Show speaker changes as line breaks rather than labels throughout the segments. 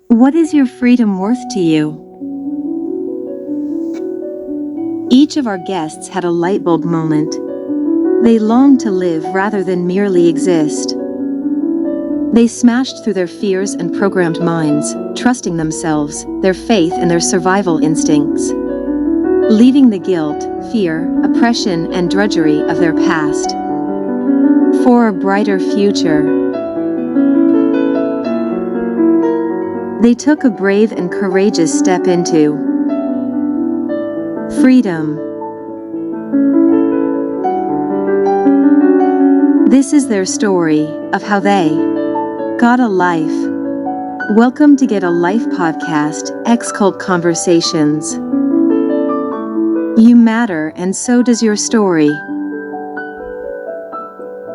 What is your freedom worth to you? Each of our guests had a light bulb moment. They longed to live rather than merely exist. They smashed through their fears and programmed minds, trusting themselves, their faith, and their survival instincts, leaving the guilt, fear, oppression, and drudgery of their past for a brighter future. They took a brave and courageous step into freedom. This is their story of how they got a life. Welcome to Get a Life Podcast, Ex-Cult Conversations. You matter, and so does your story.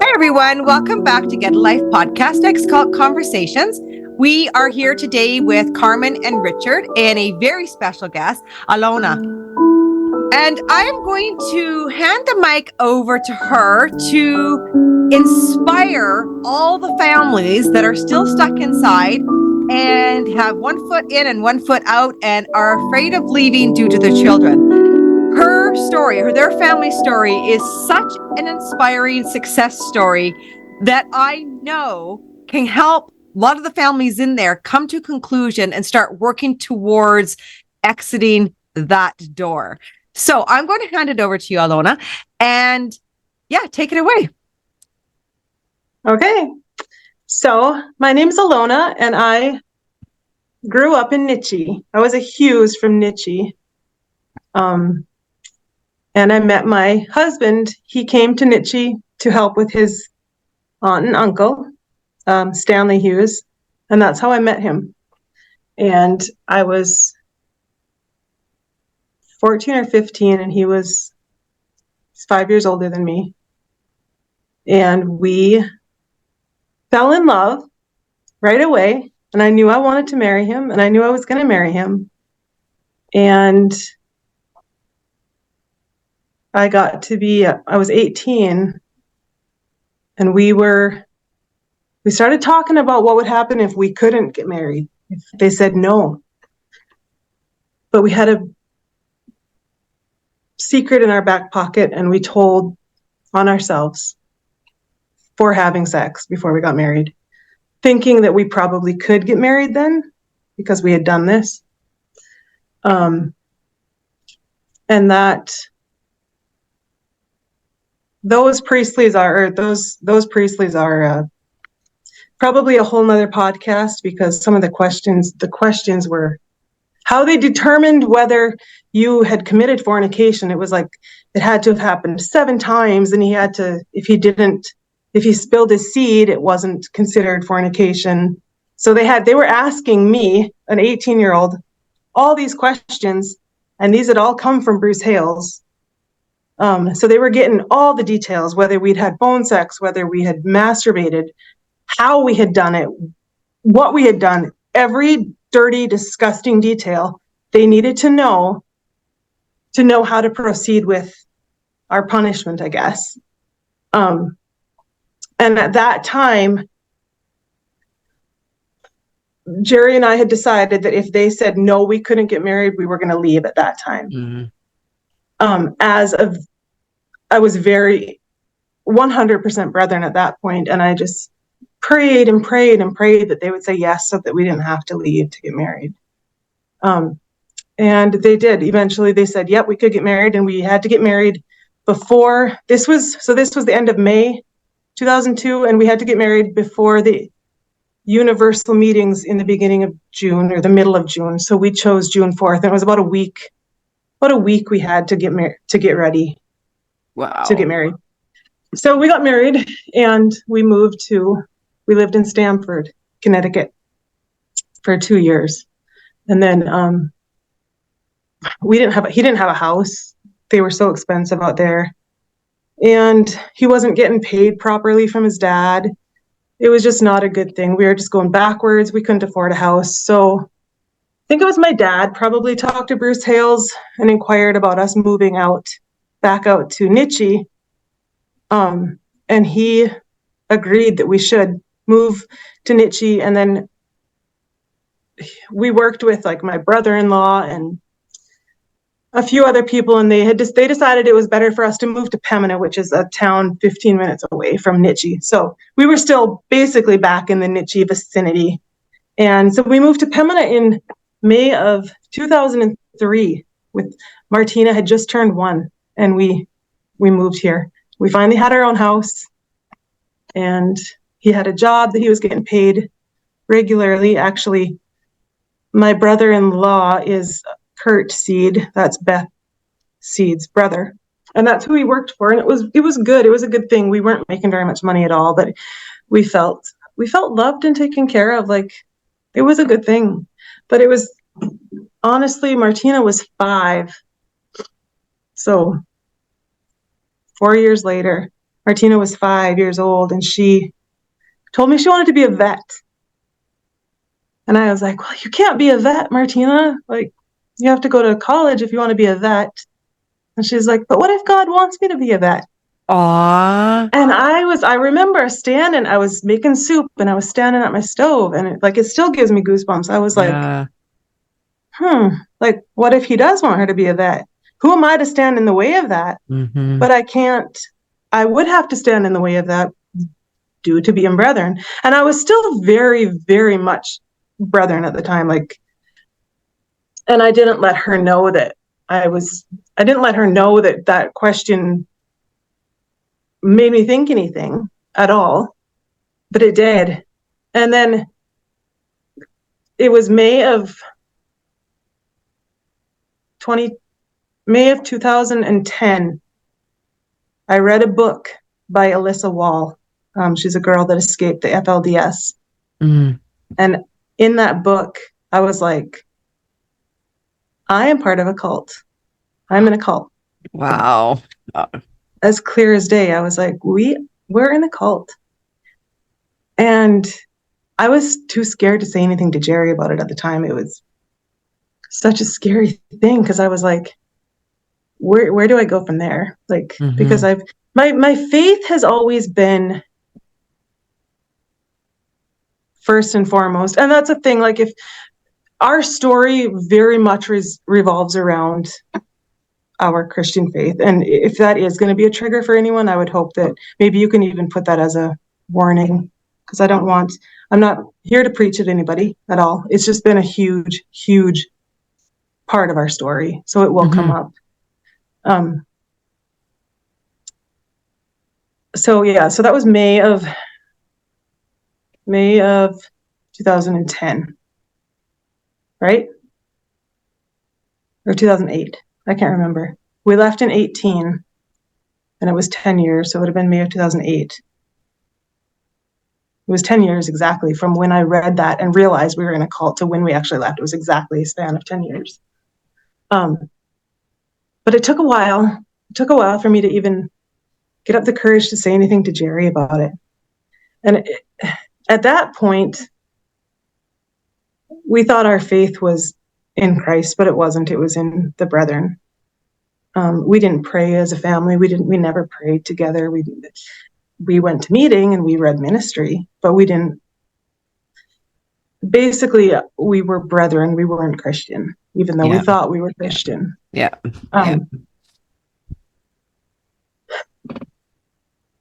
Hi, everyone. Welcome back to Get a Life Podcast, Ex-Cult Conversations. We are here today with Carmen and Richard and a very special guest, Alona. And I am going to hand the mic over to her to inspire all the families that are still stuck inside and have one foot in and one foot out and are afraid of leaving due to their children. Her story, their family story, is such an inspiring success story that I know can help a lot of the families in there come to conclusion and start working towards exiting that door. So I'm going to hand it over to you, Alona, and take it away.
Okay. So my name's Alona, and I grew up in Nitchie. I was a Hughes from Nitchie. And I met my husband. He came to Nitchie to help with his aunt and uncle, Stanley Hughes, and that's how I met him. And I was 14 or 15, and he's 5 years older than me. And we fell in love right away, and I knew I wanted to marry him, and I knew I was going to marry him. And I was 18, and we started talking about what would happen if we couldn't get married, if they said no. But we had a secret in our back pocket, and we told on ourselves for having sex before we got married, thinking that we probably could get married then because we had done this. And that those Priestleys are probably a whole nother podcast, because some of the questions were how they determined whether you had committed fornication. It was like it had to have happened 7 times, and if he spilled his seed, it wasn't considered fornication. So they were asking me, an 18-year-old, all these questions, and these had all come from Bruce Hales. So they were getting all the details, whether we'd had phone sex, whether we had masturbated, how we had done it, what we had done, every dirty, disgusting detail they needed to know how to proceed with our punishment, I guess. And at that time, Jerry and I had decided that if they said no, we couldn't get married, we were going to leave at that time. Mm-hmm. I was very 100% brethren at that point, and I just prayed and prayed and prayed that they would say yes, so that we didn't have to leave to get married. And they did. Eventually they said, yep, we could get married, and we had to get married before this was the end of May 2002, and we had to get married before the universal meetings in the beginning of June or the middle of June. So we chose June 4th, and it was about a week we had to get ready.
Wow.
To get married. So we got married, and we lived in Stamford, Connecticut for 2 years. And then he didn't have a house. They were so expensive out there. And he wasn't getting paid properly from his dad. It was just not a good thing. We were just going backwards. We couldn't afford a house. So I think it was my dad probably talked to Bruce Hales and inquired about us moving back out to Nitchie. And he agreed that we should move to Nitchie and then we worked with like my brother-in-law and a few other people, and they decided it was better for us to move to Pema, which is a town 15 minutes away from Nitchie. So we were still basically back in the Nitchie vicinity. And so we moved to Pema in May of 2003 with Martina had just turned 1, and we moved here. We finally had our own house, and he had a job that he was getting paid regularly. Actually, my brother-in-law is Kurt Seed, that's Beth Seed's brother, and that's who he worked for. And it was good. It was a good thing. We weren't making very much money at all, but we felt loved and taken care of. Like, it was a good thing. But it was, honestly, Martina was 5. So 4 years later, Martina was 5 years old, and she told me she wanted to be a vet. And I was like, well, you can't be a vet, Martina. Like, you have to go to college if you want to be a vet. And she's like, but what if God wants me to be a vet?
Aww.
And I remember I was making soup, and I was standing at my stove, and it still gives me goosebumps. I was like, like, what if he does want her to be a vet? Who am I to stand in the way of that?
Mm-hmm.
But I would have to stand in the way of that due to being brethren. And I was still very, very much brethren at the time. Like, and I didn't let her know that that question made me think anything at all, but it did. And then it was May of 2010. I read a book by Alyssa Wall. She's a girl that escaped the FLDS.
Mm.
And in that book, I was like, I am part of a cult. I'm in a cult.
Wow.
As clear as day. I was like, we're in a cult. And I was too scared to say anything to Jerry about it at the time. It was such a scary thing, because I was like, where do I go from there? Like, because my faith has always been first and foremost. And that's a thing, like, if our story very much revolves around our Christian faith. And if that is going to be a trigger for anyone, I would hope that maybe you can even put that as a warning, because I'm not here to preach at anybody at all. It's just been a huge, huge part of our story. So it will come up. So that was May of 2010, right? Or 2008. I can't remember. We left in 18, and it was 10 years. So it would have been May of 2008. It was 10 years exactly from when I read that and realized we were in a cult to when we actually left. It was exactly a span of 10 years. But it took a while. It took a while for me to even get up the courage to say anything to Jerry about it. And at that point, we thought our faith was in Christ, but it wasn't. It was in the brethren. We didn't pray as a family. We never prayed together. We went to meeting and we read ministry, but we didn't. Basically, we were brethren. We weren't Christian, even though we thought we were Christian.
Yeah.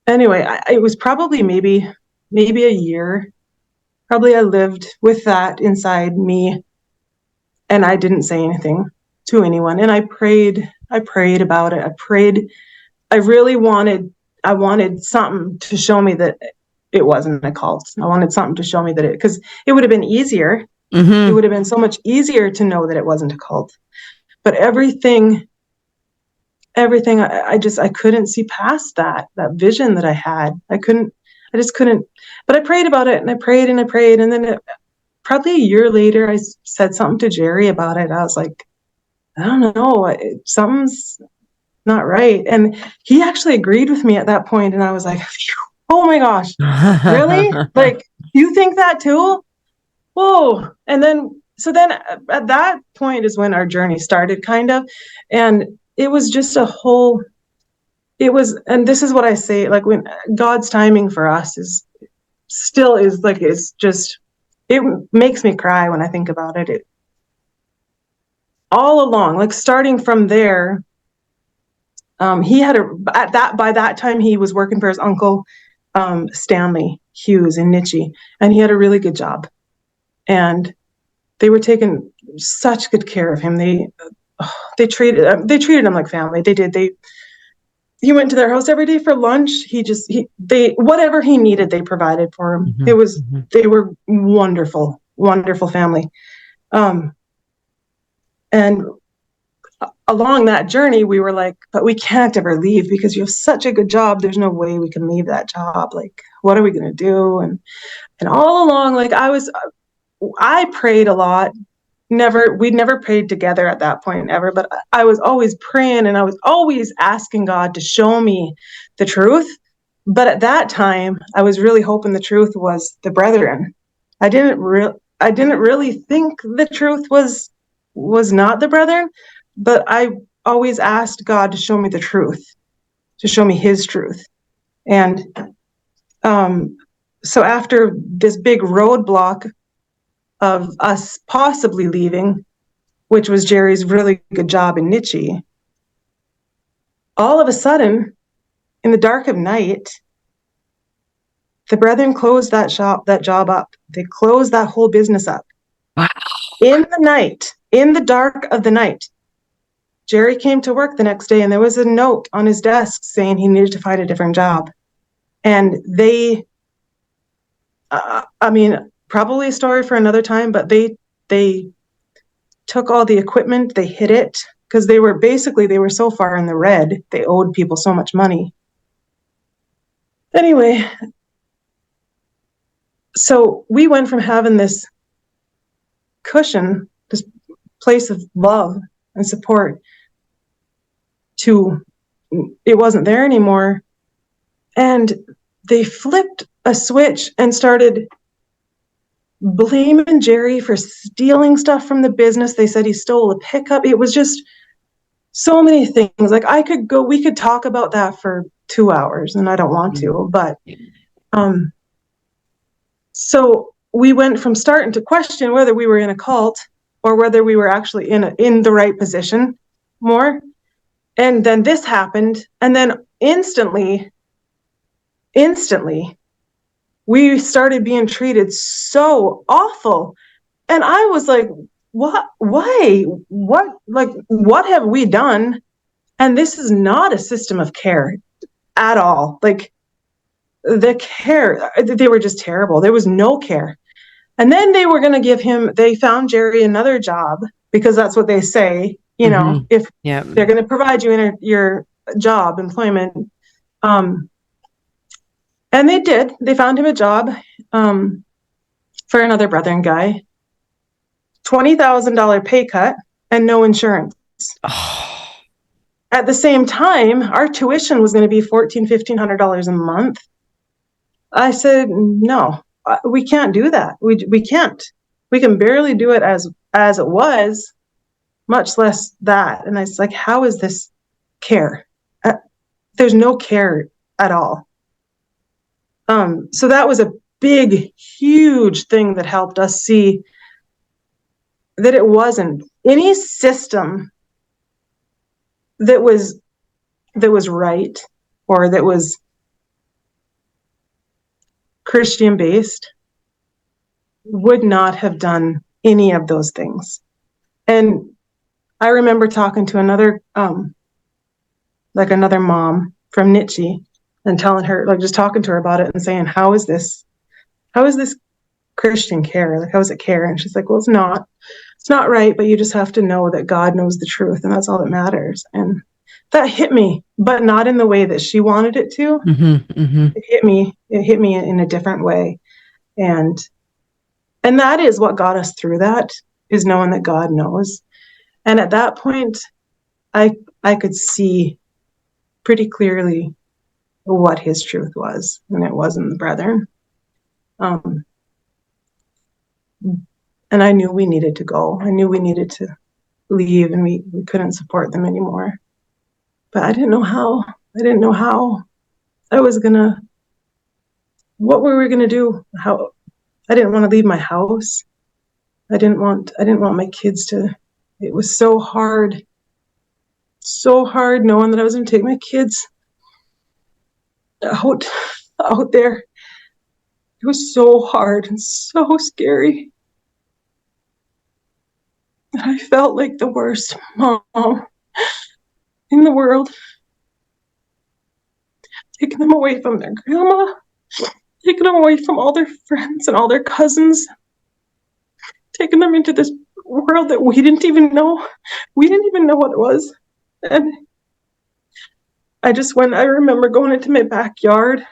Anyway, it was probably maybe a year. Probably I lived with that inside me, and I didn't say anything to anyone. And I prayed about it. I wanted something to show me that it wasn't a cult. I wanted something to show me that because it would have been easier. It would have been so much easier to know that it wasn't a cult. But everything, I couldn't see past that vision that I had. I just couldn't. But I prayed about it, and I prayed, and I prayed. And then probably a year later, I said something to Jerry about it. I was like, I don't know, something's not right. And he actually agreed with me at that point. And I was like, oh my gosh, really? Like, you think that too? Whoa. And then at that point is when our journey started, kind of. And it was just and this is what I say, like, when God's timing for us is just it makes me cry when I think about it. It all along, like starting from there, he had by that time he was working for his uncle, Stanley Hughes in Nitchie, and he had a really good job, and they were taking such good care of him. They treated him like family. They did. He went to their house every day for lunch. Whatever he needed, they provided for him. They were wonderful, wonderful family. And along that journey, we were like, but we can't ever leave because you have such a good job. There's no way we can leave that job. Like, what are we going to do? And all along, like I prayed a lot. We'd never prayed together at that point ever, but I was always praying and I was always asking God to show me the truth. But at that time, I was really hoping the truth was the brethren. I didn't really think the truth was not the brethren, but I always asked God to show me the truth, to show me his truth. And so after this big roadblock of us possibly leaving, which was Jerry's really good job in Nitchie, all of a sudden, in the dark of night, the brethren closed that job up. They closed that whole business up.
Wow.
In the night, in the dark of the night, Jerry came to work the next day and there was a note on his desk saying he needed to find a different job. And they, probably a story for another time, but they took all the equipment, they hid it, because they were so far in the red, they owed people so much money. Anyway, so we went from having this cushion, this place of love and support, to it wasn't there anymore. And they flipped a switch and started blaming Jerry for stealing stuff from the business. They said he stole a pickup. It was just so many things. Like we could talk about that for 2 hours, and I don't want to, but so we went from starting to question whether we were in a cult or whether we were actually in the right position more. And then this happened, and then instantly we started being treated so awful. And I was like, what? Why? What have we done? And this is not a system of care at all. Like, the care, they were just terrible. There was no care. And then they found Jerry another job, because that's what they say, if they're going to provide you your job, employment. And they did. They found him a job for another brethren guy. $20,000 pay cut and no insurance.
Oh.
At the same time, our tuition was going to be $1,400-$1,500 a month. I said, no, we can't do that. We can't. We can barely do it as it was, much less that. And I was like, how is this care? There's no care at all. So that was a big, huge thing that helped us see that it wasn't any system that was right or that was Christian based would not have done any of those things. And I remember talking to another mom from Nitchie, and telling her, just talking to her about it and saying, how is this Christian care? Like, how is it care? And she's like, well, it's not right, but you just have to know that God knows the truth, and that's all that matters. And that hit me, but not in the way that she wanted it to. It hit me in a different way. And that is what got us through that, is knowing that God knows. And at that point, I could see pretty clearly what his truth was, and it wasn't the brethren. And I knew we needed to go. I knew we needed to leave, and we couldn't support them anymore. But I didn't know how. What we were gonna do. I didn't want to leave my house. I didn't want my kids to, it was so hard knowing that I was going to take my kids out there. It was so hard and so scary. I felt like the worst mom in the world. Taking them away from their grandma, taking them away from all their friends and all their cousins, taking them into this world that we didn't even know. We didn't even know what it was. And I remember going into my backyard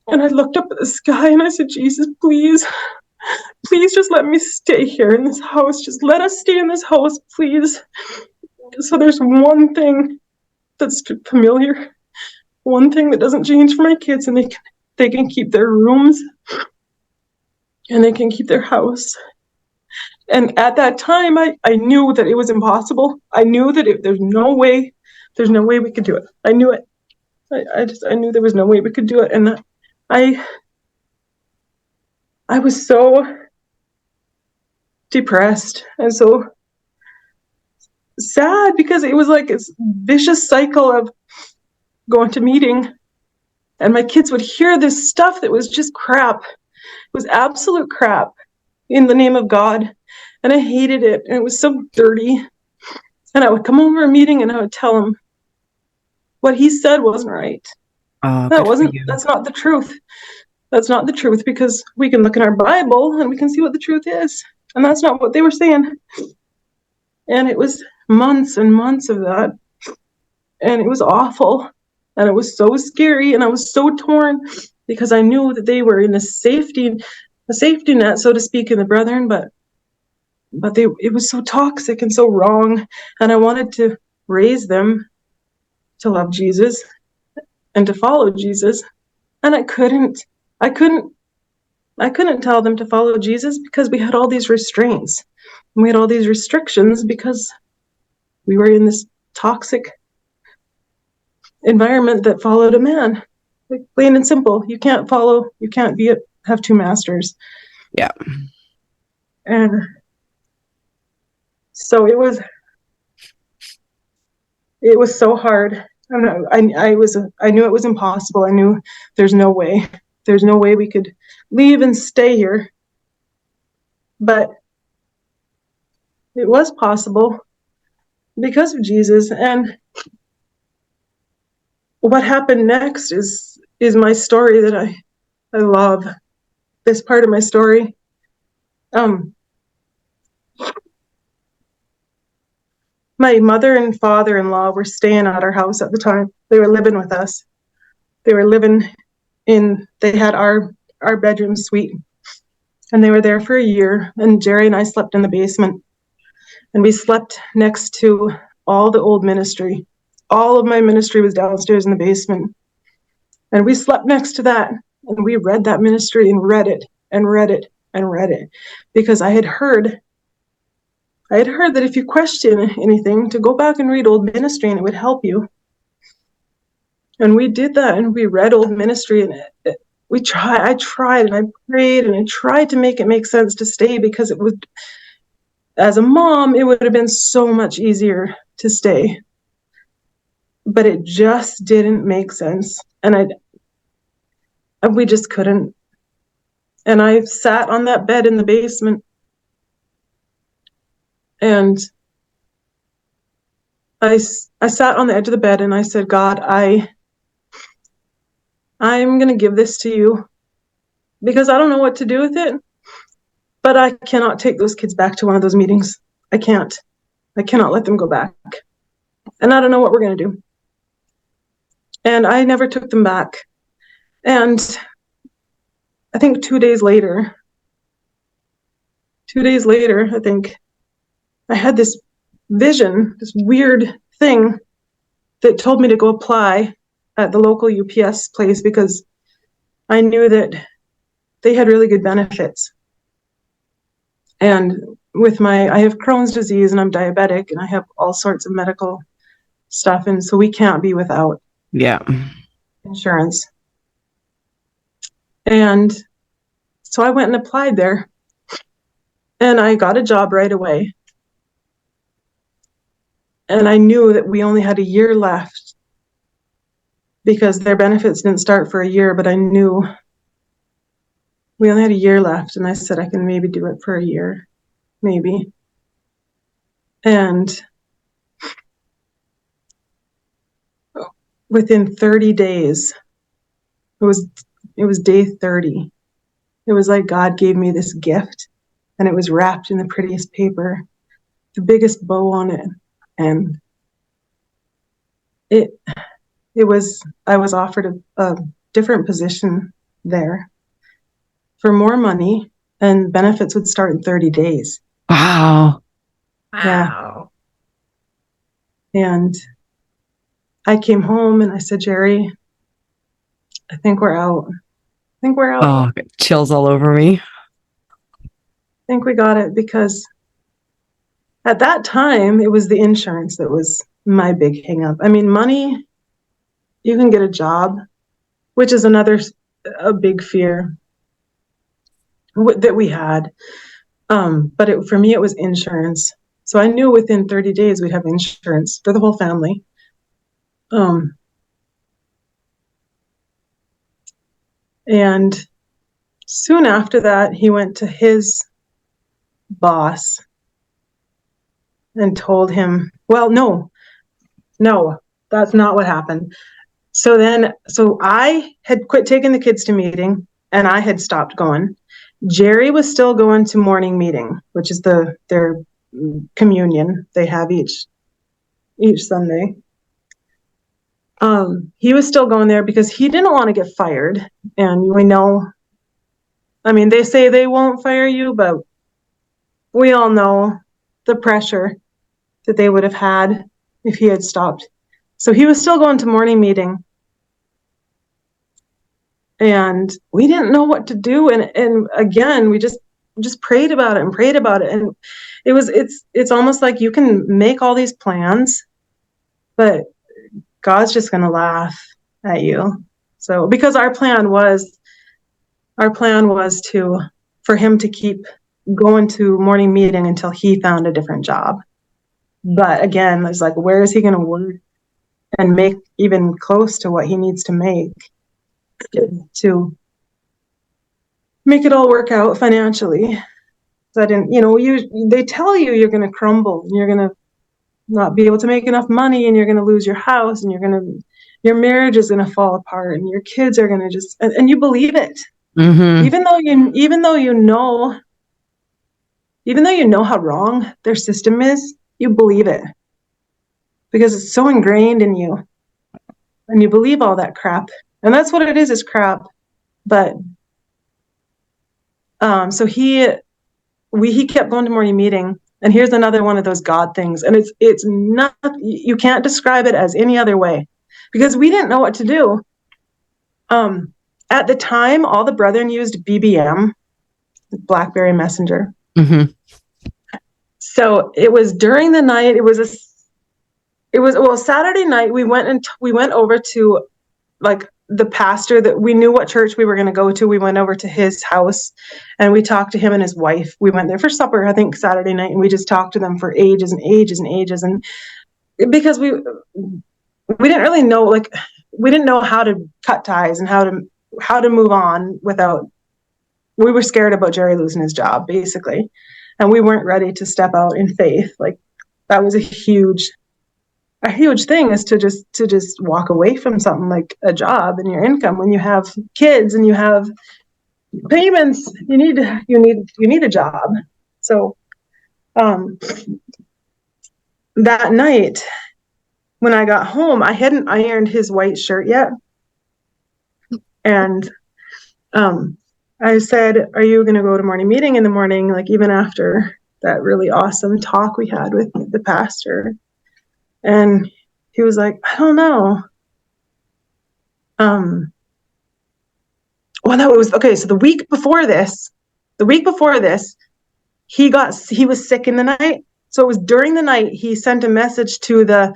and I looked up at the sky and I said, Jesus, please just let me stay here in this house. Just let us stay in this house, please. So there's one thing that's familiar, one thing that doesn't change for my kids, and they can keep their rooms and they can keep their house. And at that time, I knew that it was impossible. I knew that there's no way we could do it. I knew it. I knew there was no way we could do it. And I was so depressed and so sad because it was like this vicious cycle of going to meeting and my kids would hear this stuff that was just crap. It was absolute crap in the name of God. And I hated it. And it was so dirty. And I would come over a meeting and I would tell them what he said wasn't right. That's not the truth. That's not the truth, because we can look in our Bible and we can see what the truth is. And that's not what they were saying. And it was months and months of that. And it was awful. And it was so scary. And I was so torn because I knew that they were in a safety net, so to speak, in the brethren, but it was so toxic and so wrong. And I wanted to raise them to love Jesus and to follow Jesus. And I couldn't tell them to follow Jesus because we had all these restraints and we had all these restrictions because we were in this toxic environment that followed a man. Like, plain and simple. You can't have two masters.
Yeah.
And so it was so hard. I knew it was impossible. I knew there's no way we could leave and stay here. But it was possible because of Jesus. And what happened next is my story that I love. This part of my story. My mother and father-in-law were staying at our house at the time. They were living with us. They had our bedroom suite. And they were there for a year. And Jerry and I slept in the basement. And we slept next to all the old ministry. All of my ministry was downstairs in the basement. And we slept next to that. And we read that ministry and read it and read it and read it. Because I had heard that if you question anything, to go back and read old ministry and it would help you. And we did that, and we read old ministry, and I tried and I prayed and I tried to make it make sense to stay, because it would, as a mom, it would have been so much easier to stay. But it just didn't make sense. And we just couldn't. And I sat on that bed in the basement. And I sat on the edge of the bed and I said, God, I'm going to give this to you because I don't know what to do with it, but I cannot take those kids back to one of those meetings. I cannot let them go back. And I don't know what we're going to do. And I never took them back. And I think 2 days later, I think, I had this vision, this weird thing that told me to go apply at the local UPS place because I knew that they had really good benefits. And I have Crohn's disease and I'm diabetic and I have all sorts of medical stuff. And so we can't be without insurance. And So I went and applied there, and I got a job right away. And I knew that we only had a year left because their benefits didn't start for a year, but I knew we only had a year left. And I said, I can maybe do it for a year, maybe. And within 30 days, it was day 30. It was like God gave me this gift, and it was wrapped in the prettiest paper, the biggest bow on it. And I was offered a different position there for more money, and benefits would start in 30 days.
Wow.
Yeah. And I came home and I said, Jerry, I think we're out.
Oh, chills all over me.
I think we got it, because at that time, it was the insurance that was my big hang up. I mean, money, you can get a job, which is a big fear that we had. But for me, it was insurance. So I knew within 30 days we'd have insurance for the whole family. And soon after that, he went to his boss and told him, well, no, that's not what happened. So I had quit taking the kids to meeting, and I had stopped going. Jerry was still going to morning meeting, which is their communion they have each Sunday. He was still going there because he didn't want to get fired. And we know, I mean, they say they won't fire you, but we all know the pressure that they would have had if he had stopped. So he was still going to morning meeting. And we didn't know what to do. And again, we just prayed about it. And it's almost like you can make all these plans, but God's just going to laugh at you. So, because our plan was for him to keep going to morning meeting until he found a different job. But again, it's like, where is he going to work and make even close to what he needs to make to make it all work out financially? So I didn't, they tell you you're going to crumble, and you're going to not be able to make enough money, and you're going to lose your house, and your marriage is going to fall apart, and your kids are going to and you believe it.
Mm-hmm.
Even though you know how wrong their system is, you believe it because it's so ingrained in you, and you believe all that crap. And that's what it is crap. But so he kept going to morning meeting. And here's another one of those God things. And it's not, you can't describe it as any other way, because we didn't know what to do. At the time, all the brethren used BBM, BlackBerry Messenger.
Mm-hmm.
So it was during the night. It was Saturday night. We went over to, like, the pastor that we knew what church we were going to go to. We went over to his house and we talked to him and his wife. We went there for supper, I think, Saturday night, and we just talked to them for ages and ages and ages. And because we didn't really know, we didn't know how to cut ties and how to move on without, we were scared about Jerry losing his job, basically. And we weren't ready to step out in faith. Like, that was a huge thing, is to just walk away from something like a job and your income when you have kids and you have payments. You need a job. So that night when I got home, I hadn't ironed his white shirt yet, and I said, "Are you going to go to morning meeting in the morning?" Like, even after that really awesome talk we had with the pastor. And he was like, "I don't know." Well, no, it was okay. So the week before this, he was sick in the night. So it was during the night, he sent a message to the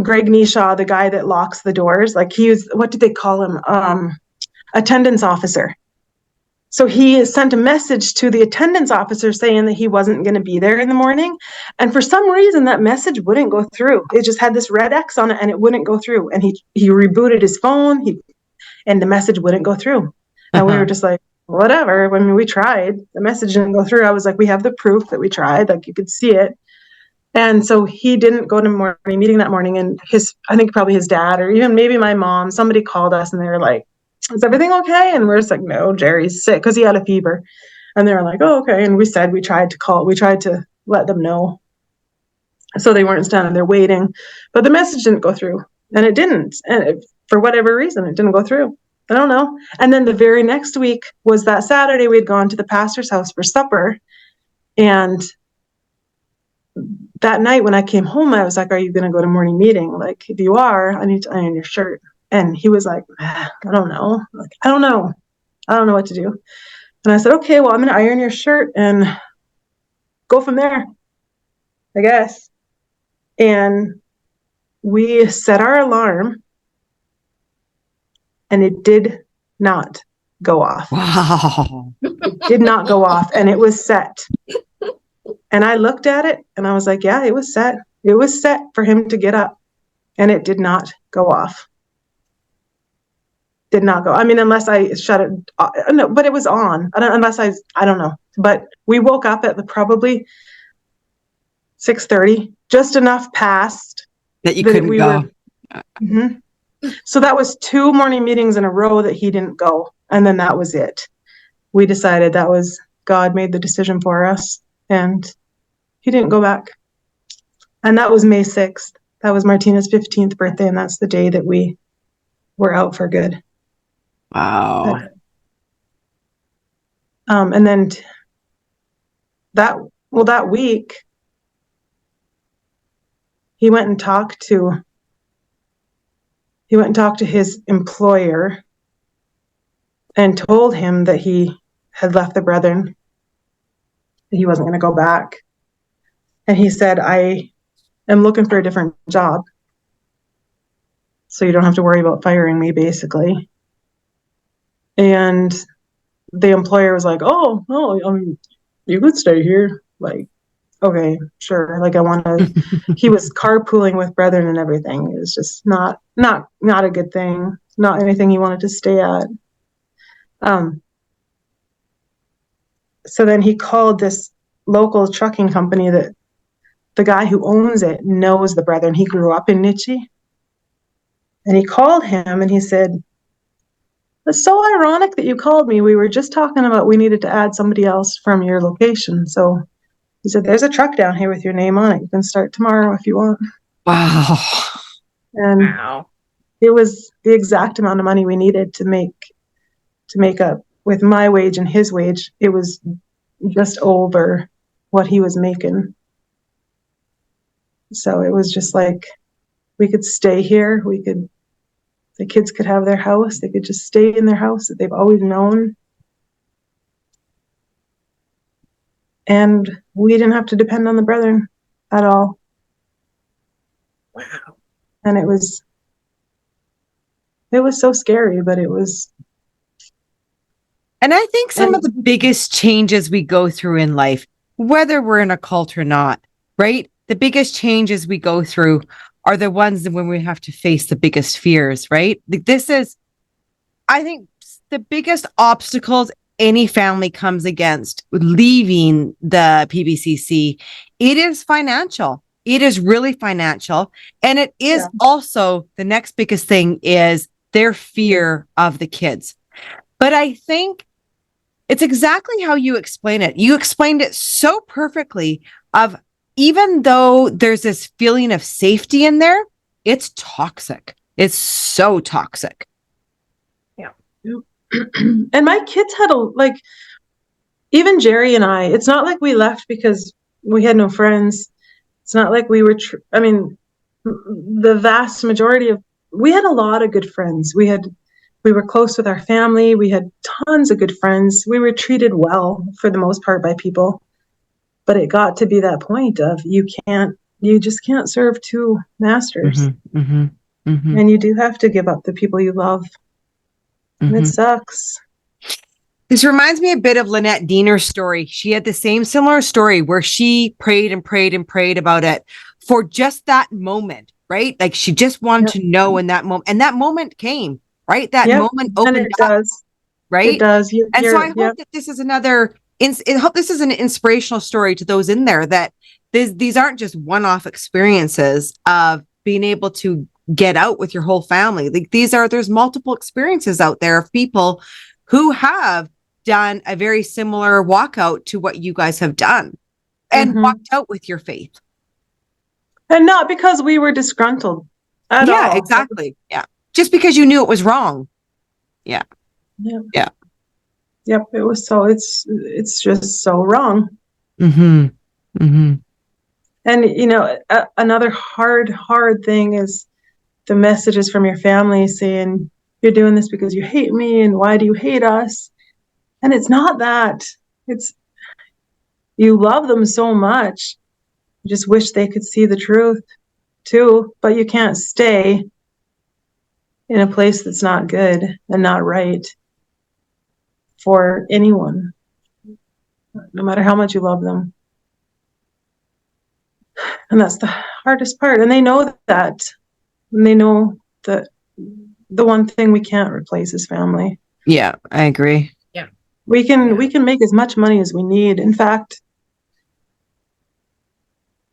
Greg Nishaw, the guy that locks the doors. Like, he was, what did they call him? Attendance officer. So he sent a message to the attendance officer saying that he wasn't going to be there in the morning. And for some reason, that message wouldn't go through. It just had this red X on it and it wouldn't go through. And he rebooted his phone and the message wouldn't go through. And we were just like, whatever. When we tried, the message didn't go through. I was like, we have the proof that we tried. Like, you could see it. And so he didn't go to morning meeting that morning. And I think probably his dad or even maybe my mom, somebody called us and they were like, is everything okay? And we're just like, no, Jerry's sick because he had a fever. And they were like, oh, okay. And we tried to let them know. So they weren't standing there waiting. But the message didn't go through. And it didn't. And for whatever reason, it didn't go through. I don't know. And then the very next week was that Saturday we'd gone to the pastor's house for supper. And that night when I came home, I was like, are you going to go to morning meeting? Like, if you are, I need to iron your shirt. And he was like, I don't know. Like, I don't know what to do. And I said, okay, well, I'm going to iron your shirt and go from there, I guess. And we set our alarm and it did not go off.
Wow.
It did not go off and it was set. And I looked at it and I was like, yeah, it was set. It was set for him to get up and it did not go off. Did not go. I mean, unless I shut it. No, but it was on. I don't know. But we woke up at probably 6:30, just enough past
that you couldn't go.
So that was 2 morning meetings in a row that he didn't go. And then that was it. We decided that was God made the decision for us and he didn't go back. And that was May 6th. That was Martina's 15th birthday. And that's the day that we were out for good.
Wow.
And then that week, he went and talked to his employer and told him that he had left the brethren, that he wasn't going to go back. And he said, I am looking for a different job. So you don't have to worry about firing me, basically. And the employer was like, oh, no, you could stay here. Like, okay, sure. Like, I want to, he was carpooling with brethren and everything. It was just not a good thing. Not anything he wanted to stay at. So then he called this local trucking company that the guy who owns it knows the brethren. He grew up in Nitchie. And he called him and he said, it's so ironic that you called me. We were just talking about we needed to add somebody else from your location. So he said, there's a truck down here with your name on it. You can start tomorrow if you want.
Wow.
And it was the exact amount of money we needed to make up with my wage and his wage. It was just over what he was making. So it was just like, we could stay here. The kids could have their house. They could just stay in their house that they've always known. And we didn't have to depend on the brethren at all.
Wow.
And it was so scary, but it was.
And I think some of the biggest changes we go through in life, whether we're in a cult or not, right? The biggest changes we go through are the ones when we have to face the biggest fears, right? This is, I think, the biggest obstacles any family comes against leaving the PBCC. It is financial. It is really financial. And it is also, the next biggest thing is their fear of the kids. But I think it's exactly how you explain it. You explained it so perfectly of, even though there's this feeling of safety in there, it's toxic. It's so toxic.
Yeah. And my kids had even Jerry and I, it's not like we left because we had no friends. It's not like we were, the vast majority we had a lot of good friends. We were close with our family. We had tons of good friends. We were treated well for the most part by people. But it got to be that point of you just can't serve two masters. And you do have to give up the people you love. And it sucks.
This reminds me a bit of Lynette Diener's story. She had the same similar story where she prayed and prayed and prayed about it for just that moment, right? Like she just wanted to know in that moment. And that moment came, right? That moment opened
and it
up,
does.
right?
It does.
And so I hope that this is I hope this is an inspirational story to those in there, that these aren't just one-off experiences of being able to get out with your whole family. Like there's multiple experiences out there of people who have done a very similar walkout to what you guys have done and walked out with your faith.
And not because we were disgruntled at all.
Yeah, exactly. Yeah. Just because you knew it was wrong. Yeah. Yeah.
Yep. It was it's just so wrong.
Mm-hmm. Mm-hmm.
And, another hard thing is the messages from your family saying, you're doing this because you hate me, and why do you hate us? And it's not that. It's you love them so much. You just wish they could see the truth too, but you can't stay in a place that's not good and not right for anyone, no matter how much you love them. And that's the hardest part. And they know that. And they know that the one thing we can't replace is family.
Yeah, I agree.
Yeah.
We can make as much money as we need. In fact,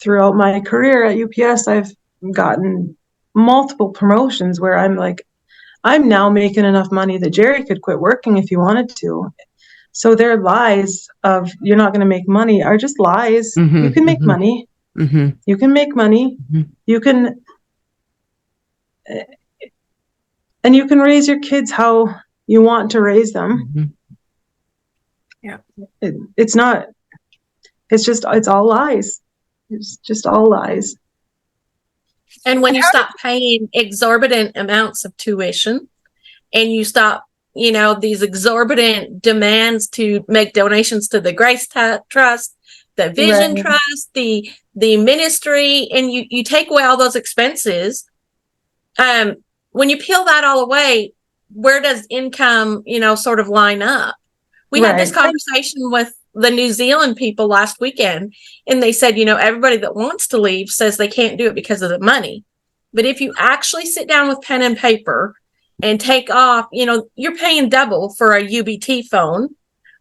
throughout my career at UPS, I've gotten multiple promotions where I'm now making enough money that Jerry could quit working if he wanted to. So their lies of you're not going to make money are just lies.
Mm-hmm,
you can make money.
Mm-hmm.
You can make money.
Mm-hmm.
You can, and you can raise your kids how you want to raise them.
Mm-hmm.
Yeah.
It's all lies. It's just all lies.
And when you stop paying exorbitant amounts of tuition and you stop, these exorbitant demands to make donations to the Grace Trust, the Vision Trust, the ministry, and you take away all those expenses, when you peel that all away, where does income, sort of line up? We had this conversation with the New Zealand people last weekend, and they said, everybody that wants to leave says they can't do it because of the money. But if you actually sit down with pen and paper and take off, you're paying double for a UBT phone,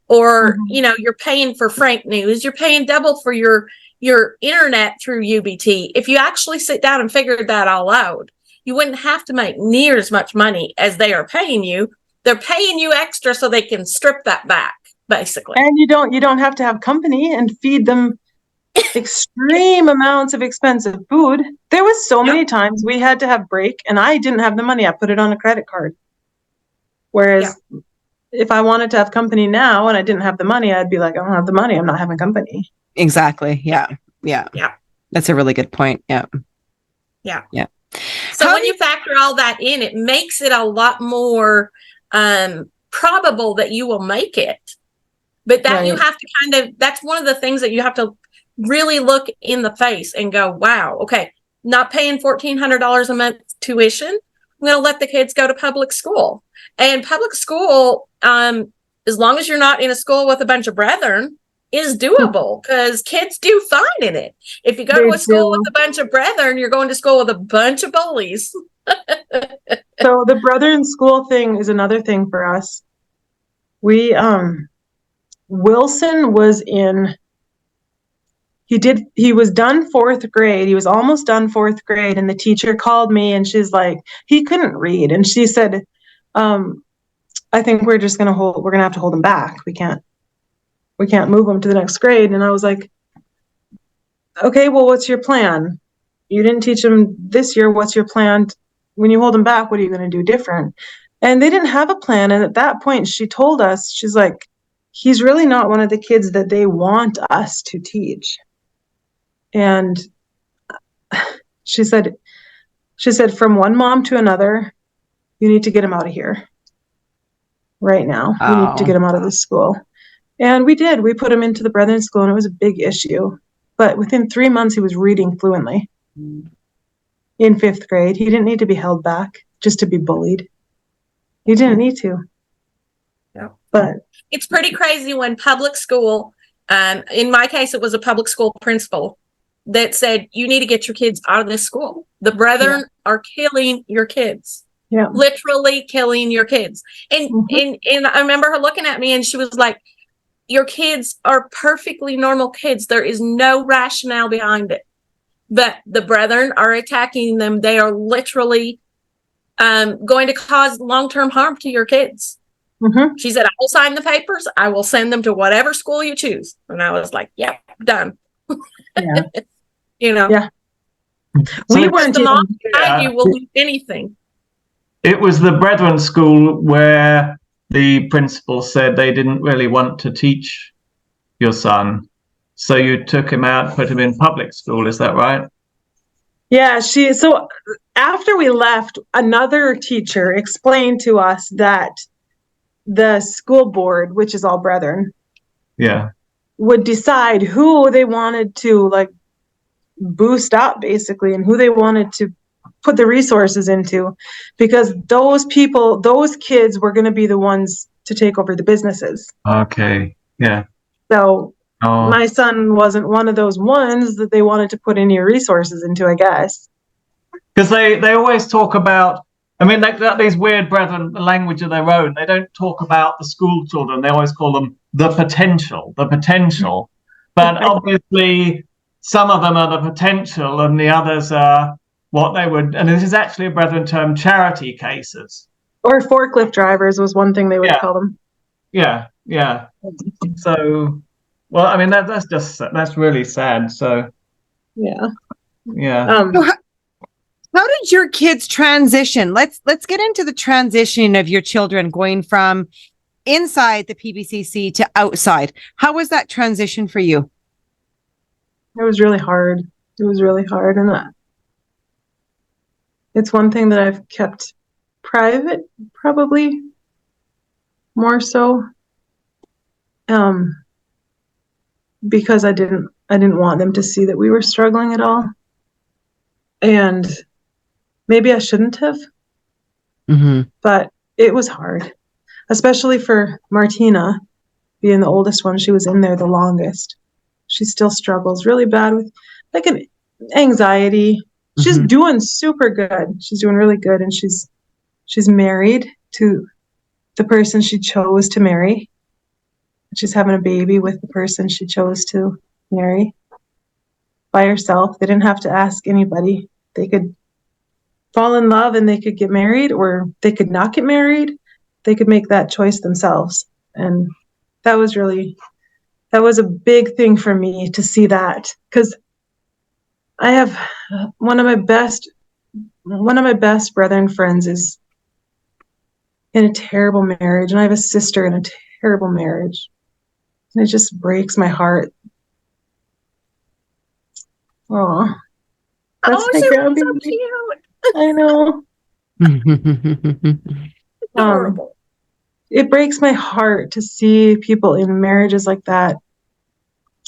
or, you're paying for Frank News, you're paying double for your internet through UBT. If you actually sit down and figure that all out, you wouldn't have to make near as much money as they are paying you. They're paying you extra so they can strip that back, basically.
And you don't have to have company and feed them extreme amounts of expensive food. There was so many times we had to have break and I didn't have the money. I put it on a credit card. Whereas if I wanted to have company now and I didn't have the money, I'd be like, I don't have the money. I'm not having company.
Exactly. Yeah. That's a really good point. Yeah.
So when you factor all that in, it makes it a lot more probable that you will make it. But that you have to that's one of the things that you have to really look in the face and go, wow, okay, not paying $1,400 a month tuition. I'm going to let the kids go to public school. And public school, as long as you're not in a school with a bunch of brethren, is doable because kids do fine in it. If you go to a school with a bunch of brethren, you're going to school with a bunch of bullies.
So the brother in school thing is another thing for us. We, Wilson was he was done 4th grade. He was almost done 4th grade. And the teacher called me and she's like, he couldn't read. And she said, I think we're going to have to hold him back. We can't move him to the next grade. And I was like, okay, well, what's your plan? You didn't teach him this year. What's your plan? When you hold him back, what are you going to do different? And they didn't have a plan. And at that point, she told us, she's like, he's really not one of the kids that they want us to teach. And she said, from one mom to another, you need to get him out of here right now. You need to get him out of this school. And we did. We put him into the Brethren school, and it was a big issue. But within 3 months, he was reading fluently. In 5th grade, he didn't need to be held back just to be bullied. He didn't need to. But
It's pretty crazy when public school, in my case, it was a public school principal that said, you need to get your kids out of this school. The brethren are killing your kids.
yeah,
Literally killing your kids. And, and I remember her looking at me and she was like, your kids are perfectly normal kids. There is no rationale behind it. But the brethren are attacking them. They are literally going to cause long-term harm to your kids. She said, I will sign the papers. I will send them to whatever school you choose. And I was like, yep, done.
yeah,
You know,
yeah.
So
We weren't
the mom
even,
behind you will do anything.
it was the Brethren school where the principal said they didn't really want to teach your son. So you took him out, put him in public school. Is that right?
yeah, so after we left, another teacher explained to us that the school board, which is all brethren,
Yeah.
would decide who they wanted to like boost up basically and who they wanted to put the resources into, because those kids were going to be the ones to take over the businesses.
Okay. Yeah.
So
Oh.
my son wasn't one of those ones that they wanted to put any resources into, I guess.
Because they always talk about, I mean, they got these weird brethren language of their own. They don't talk about the school children. They always call them the potential. But obviously, some of them are the potential and the others are what they would, and this is actually a brethren term, charity cases.
Or forklift drivers was one thing they would call them.
Yeah, yeah. So, well, I mean, that's really sad. So,
yeah.
So how did your kids transition? Let's get into the transition of your children going from inside the PBCC to outside. How was that transition for you?
It was really hard. And it's one thing that I've kept private, probably more so, because I didn't want them to see that we were struggling at all. And maybe I shouldn't have, but it was hard, especially for Martina, being the oldest one. She was in there the longest. She still struggles really bad with like an anxiety. She's doing super good. She's doing really good. And she's married to the person she chose to marry. She's having a baby with the person she chose to marry by herself. They didn't have to ask anybody. They could fall in love and they could get married, or they could not get married. They could make that choice themselves. And that was a big thing for me to see that, because I have one of my best brethren friends is in a terrible marriage, and I have a sister in a terrible marriage, and it just breaks my heart. Oh, that's my grandbaby. So cute. I know.
Adorable.
It breaks my heart to see people in marriages like that,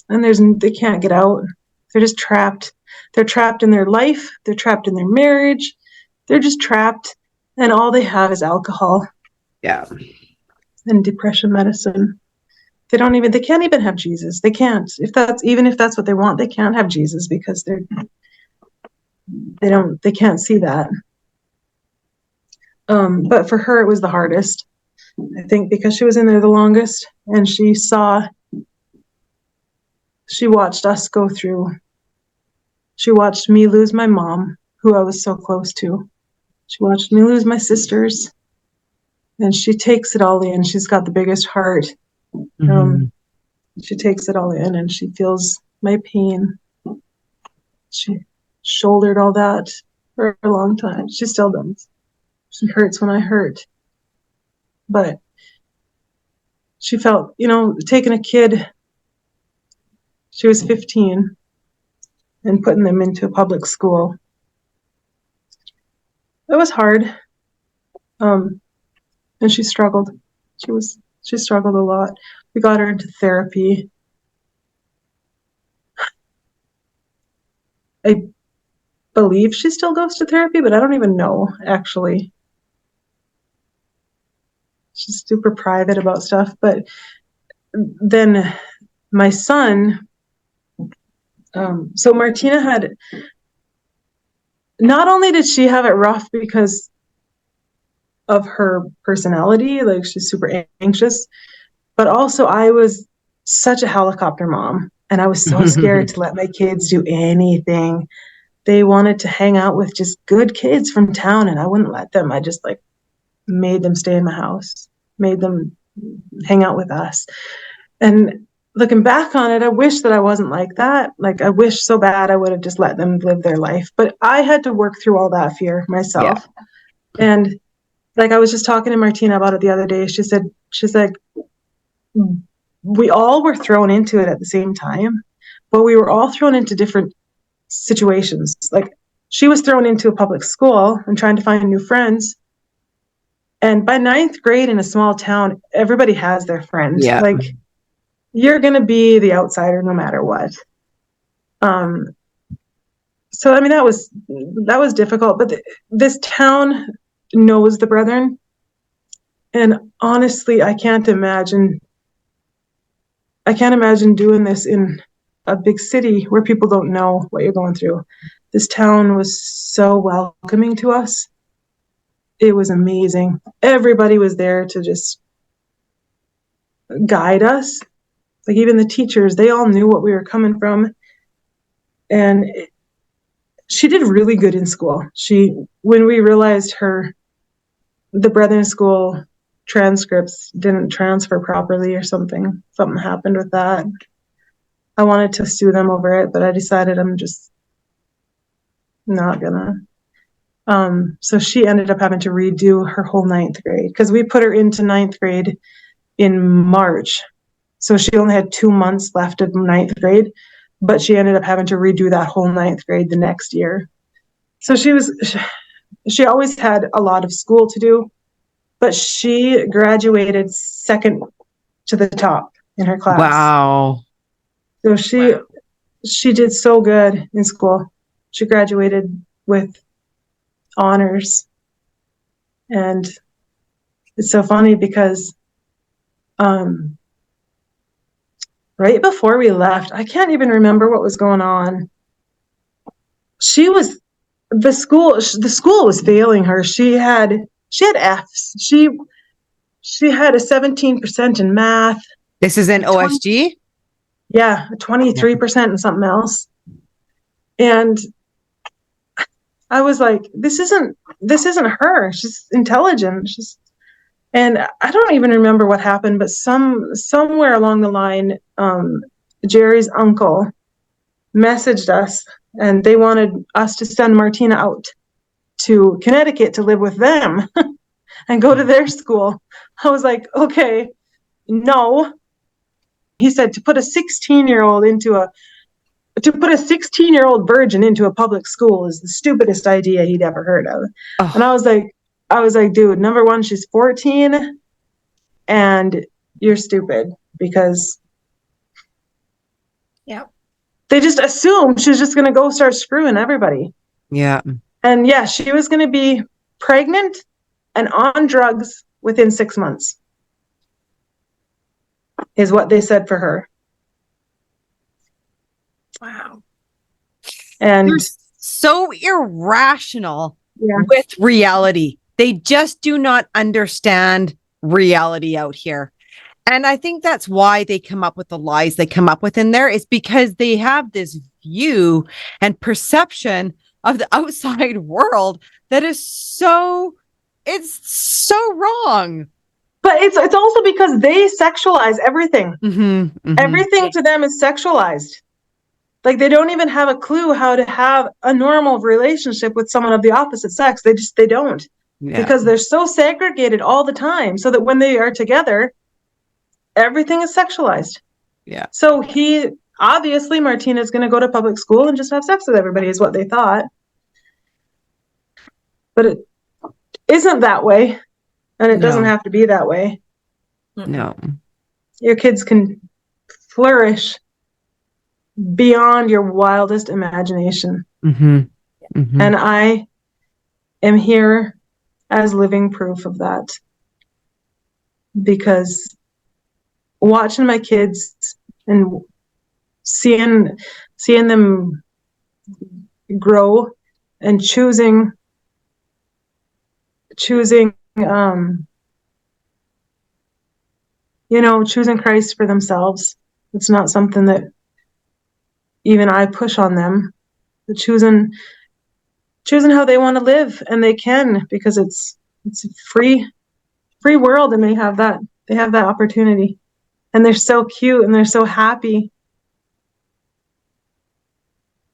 and they can't get out. They're just trapped. They're trapped in their life. They're trapped in their marriage. They're just trapped, and all they have is alcohol.
Yeah.
And depression medicine. They can't even have Jesus. They can't. If that's what they want, they can't have Jesus because they can't see that. But for her, it was the hardest, I think, because she was in there the longest, and she watched us go through. She watched me lose my mom, who I was so close to. She watched me lose my sisters, and she takes it all in. She's got the biggest heart. She takes it all in, and she feels my pain. She shouldered all that for a long time. She still does. She hurts when I hurt. But she felt, taking a kid, she was 15, and putting them into a public school. It was hard. And she struggled. She struggled a lot. We got her into therapy. I believe she still goes to therapy, but I don't even know, actually. She's super private about stuff. But then my son, so Martina had, not only did she have it rough because of her personality, like she's super anxious, but also I was such a helicopter mom, and I was so scared to let my kids do anything. They wanted to hang out with just good kids from town, and I wouldn't let them. I just like made them stay in my house, made them hang out with us. And looking back on it, I wish that I wasn't like that. Like, I wish so bad I would have just let them live their life. But I had to work through all that fear myself. Yeah. And like, I was just talking to Martina about it the other day. She's like, we all were thrown into it at the same time, but we were all thrown into different situations. Like, she was thrown into a public school and trying to find new friends. And by 9th grade in a small town, everybody has their friend.
Yeah.
Like, you're going to be the outsider no matter what. So, I mean, that was difficult, but this town knows the brethren. And honestly, I can't imagine doing this in a big city where people don't know what you're going through. This town was so welcoming to us. It was amazing. Everybody was there to just guide us. Like, even the teachers, they all knew what we were coming from. And she did really good in school. When we realized the Brethren School transcripts didn't transfer properly or something happened with that. I wanted to sue them over it, but I decided I'm just not gonna. So she ended up having to redo her whole 9th grade, because we put her into 9th grade in March. So she only had 2 months left of 9th grade, but she ended up having to redo that whole 9th grade the next year. So she always had a lot of school to do, but she graduated second to the top in her class.
Wow.
So she did so good in school. She graduated with honors. And it's so funny because right before we left, I can't even remember what was going on. The school was failing her. She had Fs. She had a 17% in math.
This is in OSG?
Yeah, 23% in something else. And I was like, this isn't her. She's intelligent. And I don't even remember what happened, but somewhere along the line, Jerry's uncle messaged us, and they wanted us to send Martina out to Connecticut to live with them and go to their school. I was like, okay, no. He said to put a 16-year-old virgin into a public school is the stupidest idea he'd ever heard of. Oh. And I was like, dude, number one, she's 14 and you're stupid, because they just assumed she's just going to go start screwing everybody.
Yeah.
And yeah, she was going to be pregnant and on drugs within 6 months, is what they said for her.
Wow.
And they're so irrational with reality. They just do not understand reality out here. And I think that's why they come up with the lies they come up with in there, is because they have this view and perception of the outside world that is so wrong.
But it's also because they sexualize everything. Everything to them is sexualized. Like, they don't even have a clue how to have a normal relationship with someone of the opposite sex. They don't. Because they're so segregated all the time, so that when they are together, everything is sexualized.
Yeah.
So obviously Martina's going to go to public school and just have sex with everybody, is what they thought. But it isn't that way. And it doesn't have to be that way.
No. Your
kids can flourish beyond your wildest imagination. And I am here as living proof of that. because watching my kids and seeing them grow and choosing choosing Christ for themselves. It's not something that even I push on them. But choosing how they want to live, and they can, because it's a free world, and they have that opportunity, and they're so cute and they're so happy.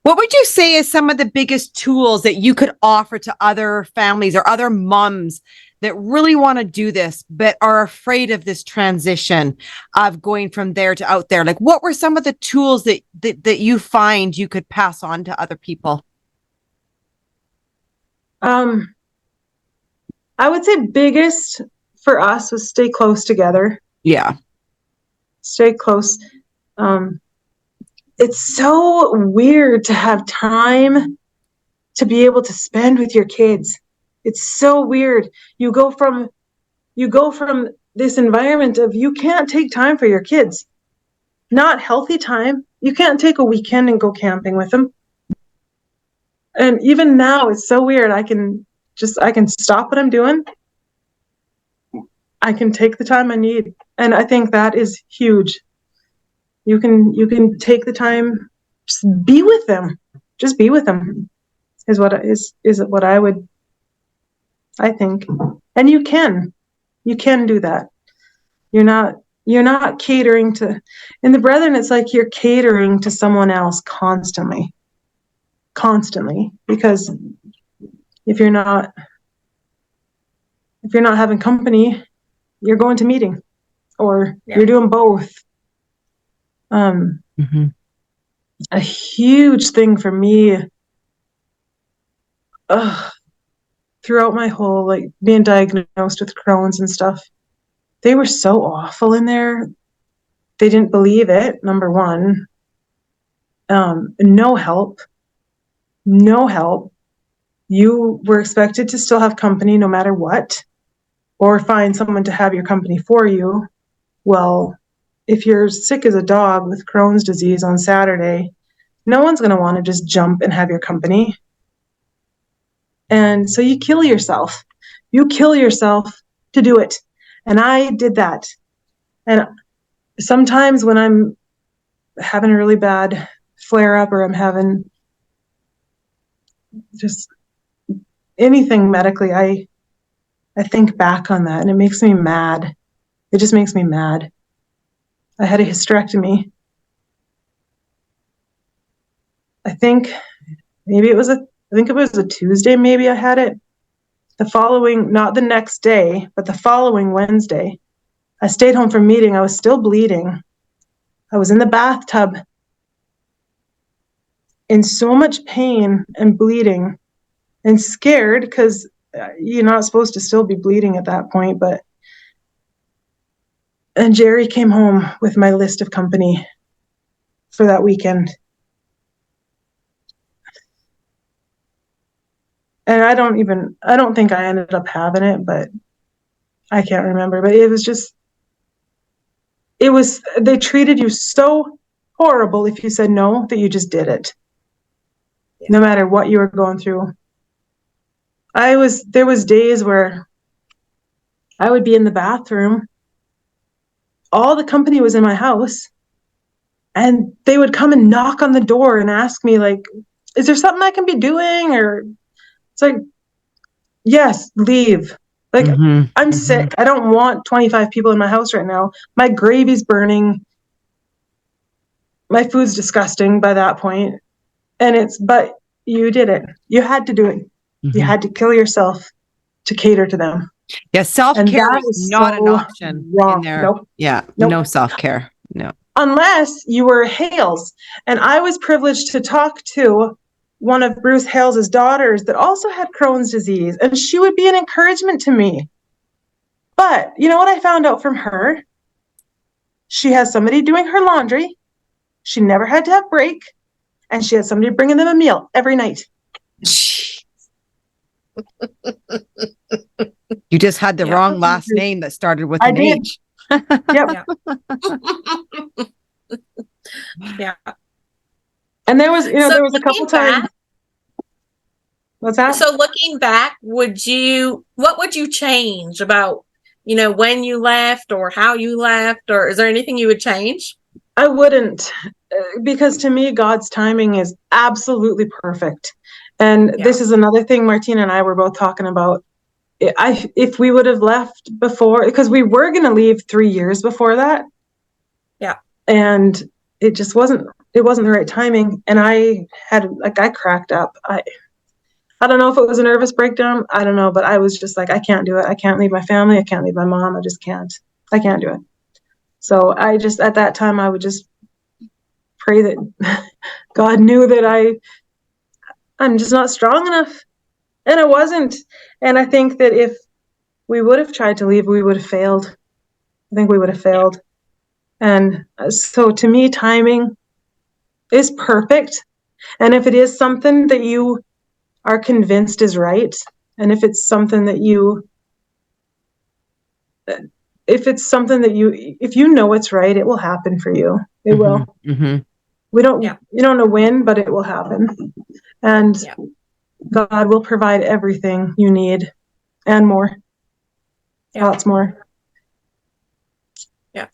What would you say is some of the biggest tools that you could offer to other families or other moms that really want to do this, but are afraid of this transition of going from there to out there? Like, what were some of the tools that you find you could pass on to other people?
I would say biggest for us was stay close together.
Yeah.
Stay close. It's so weird to have time to be able to spend with your kids. It's so weird. You go from this environment of you can't take time for your kids. Not healthy time. You can't take a weekend and go camping with them. And even now, it's so weird. I can stop what I'm doing. I can take the time I need. And I think that is huge. You can take the time, just be with them. Just be with them is what I think. And you can do that. You're not catering to, in the Brethren, it's like you're catering to someone else constantly, because if you're not having company, you're going to meeting, or you're doing both. A huge thing for me, throughout my whole, like, being diagnosed with Crohn's and stuff, they were so awful in there. They didn't believe it, number one. No help. You were expected to still have company no matter what, or find someone to have your company for you. Well, if you're sick as a dog with Crohn's disease on Saturday, no one's going to want to just jump and have your company. And so you kill yourself. You kill yourself to do it. And I did that. And sometimes when I'm having a really bad flare up, or I'm having just anything medically, I think back on that, and it makes me mad. It just makes me mad. I had a hysterectomy. I think it was a Tuesday, maybe I had it. The following, not the next day, but the following Wednesday, I stayed home from meeting. I was still bleeding. I was in the bathtub in so much pain and bleeding and scared, because you're not supposed to still be bleeding at that point. And Jerry came home with my list of company for that weekend. And I don't think I ended up having it, but I can't remember. But they treated you so horrible if you said no, that you just did it. Yeah. No matter what you were going through. There was days where I would be in the bathroom. All the company was in my house, and they would come and knock on the door and ask me, like, is there something I can be doing? Or it's like, yes, leave. Like, I'm sick. I don't want 25 people in my house right now. My gravy's burning. My food's disgusting by that point. But you did it. You had to do it. You had to kill yourself to cater to them.
Yeah, self-care is not an option in there.
Nope.
Yeah, nope. No self-care. No.
Unless you were Hales. And I was privileged to talk to one of Bruce Hales' daughters that also had Crohn's disease, and she would be an encouragement to me. But you know what I found out from her? She has somebody doing her laundry. She never had to have break, and she had somebody bringing them a meal every night.
You just had the
Yeah.
wrong last name that started with
I
an
did.
H.
Yep.
Yeah.
And there was,
So
there was a couple
looking back-
times. What's that?
So looking back, what would you change about, when you left or how you left, or is there anything you would change?
I wouldn't, because to me, God's timing is absolutely perfect. And this is another thing Martina and I were both talking about. If we would have left before, because we were going to leave 3 years before that.
Yeah.
And it just wasn't the right timing. And I cracked up. I don't know if it was a nervous breakdown. I don't know, but I was just like, I can't do it. I can't leave my family. I can't leave my mom. I just can't. I can't do it. So I just, at that time, I would just pray that God knew that I'm just not strong enough. And I wasn't. And I think that if we would have tried to leave, we would have failed. I think we would have failed. And so to me, timing is perfect. And if it is something that you are convinced is right, and if it's something that if you know it's right, it will happen for you. It will.
Mm-hmm.
You don't know when, but it will happen. And God will provide everything you need and more. Lots more.
Yeah.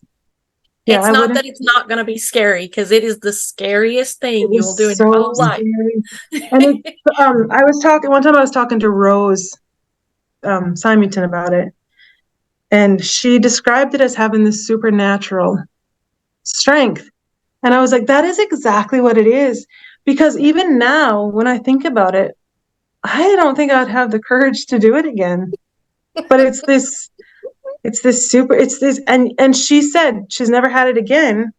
It's not that it's not going to be scary, because it is the scariest thing you will do in your whole life.
And I was talking to Rose Symington about it, and she described it as having this supernatural strength. And I was like, that is exactly what it is. Because even now, when I think about it, I don't think I'd have the courage to do it again. But and she said she's never had it again.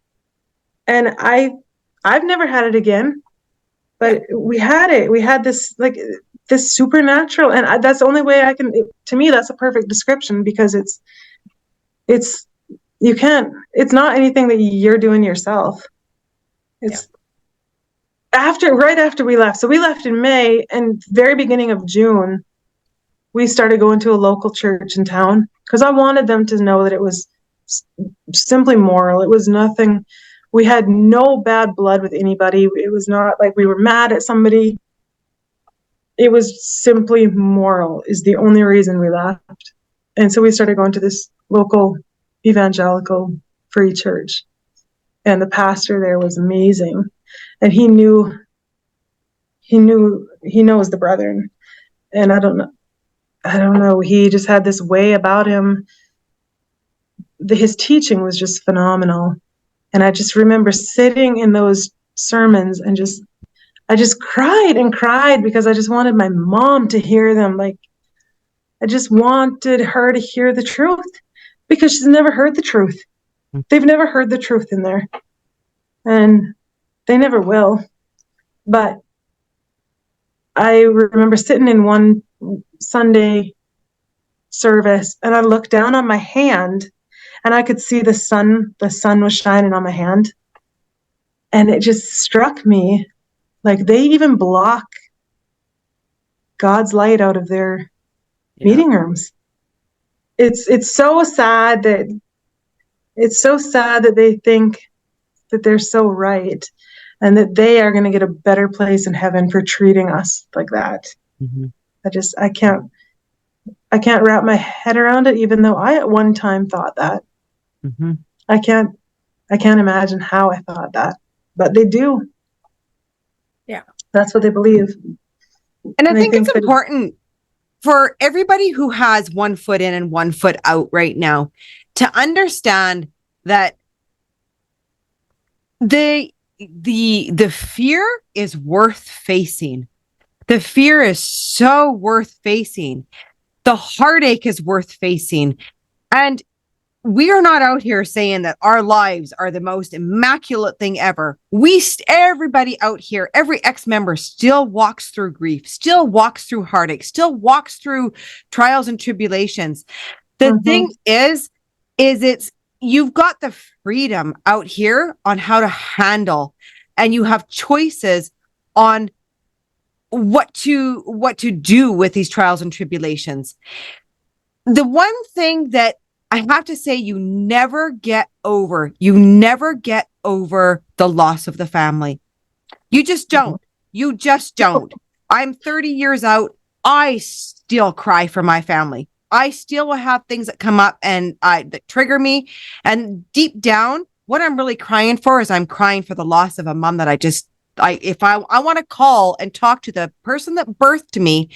And I've never had it again. But we had it. We had this supernatural, and that's the only way I can. To me, that's a perfect description, because it's not anything that you're doing yourself. It's right after we left. So we left in May, and very beginning of June, we started going to a local church in town, because I wanted them to know that it was simply moral. It was nothing. We had no bad blood with anybody. It was not like we were mad at somebody. It was simply moral is the only reason we left. And so we started going to this local evangelical free church. And the pastor there was amazing. And he knows the brethren. And I don't know. He just had this way about him. His teaching was just phenomenal. And I just remember sitting in those sermons and I just cried and cried, because I just wanted my mom to hear them. Like, I just wanted her to hear the truth, because she's never heard the truth. They've never heard the truth in there, and they never will. But I remember sitting in one Sunday service, and I looked down on my hand, and I could see the sun was shining on my hand. And it just struck me, like, they even block God's light out of their meeting rooms. It's so sad that they think that they're so right, and that they are going to get a better place in heaven for treating us like that. Mm-hmm. I can't wrap my head around it, even though I at one time thought that. Mm-hmm. I can't imagine how I thought that, but they do.
Yeah.
That's what they believe.
And I think it's important for everybody who has 1 foot in and 1 foot out right now to understand that the fear is worth facing. The fear is so worth facing. The heartache is worth facing. And we are not out here saying that our lives are the most immaculate thing ever. Everybody out here, every ex-member still walks through grief, still walks through heartache, still walks through trials and tribulations. The thing is you've got the freedom out here on how to handle, and you have choices on what to do with these trials and tribulations. the one thing that I have to say, you never get over the loss of the family. You just don't. You just don't. I'm 30 years out. I still cry for my family. I still will have things that come up and that trigger me. And deep down, what I'm really crying for is I'm crying for the loss of a mom that I want to call and talk to the person that birthed me,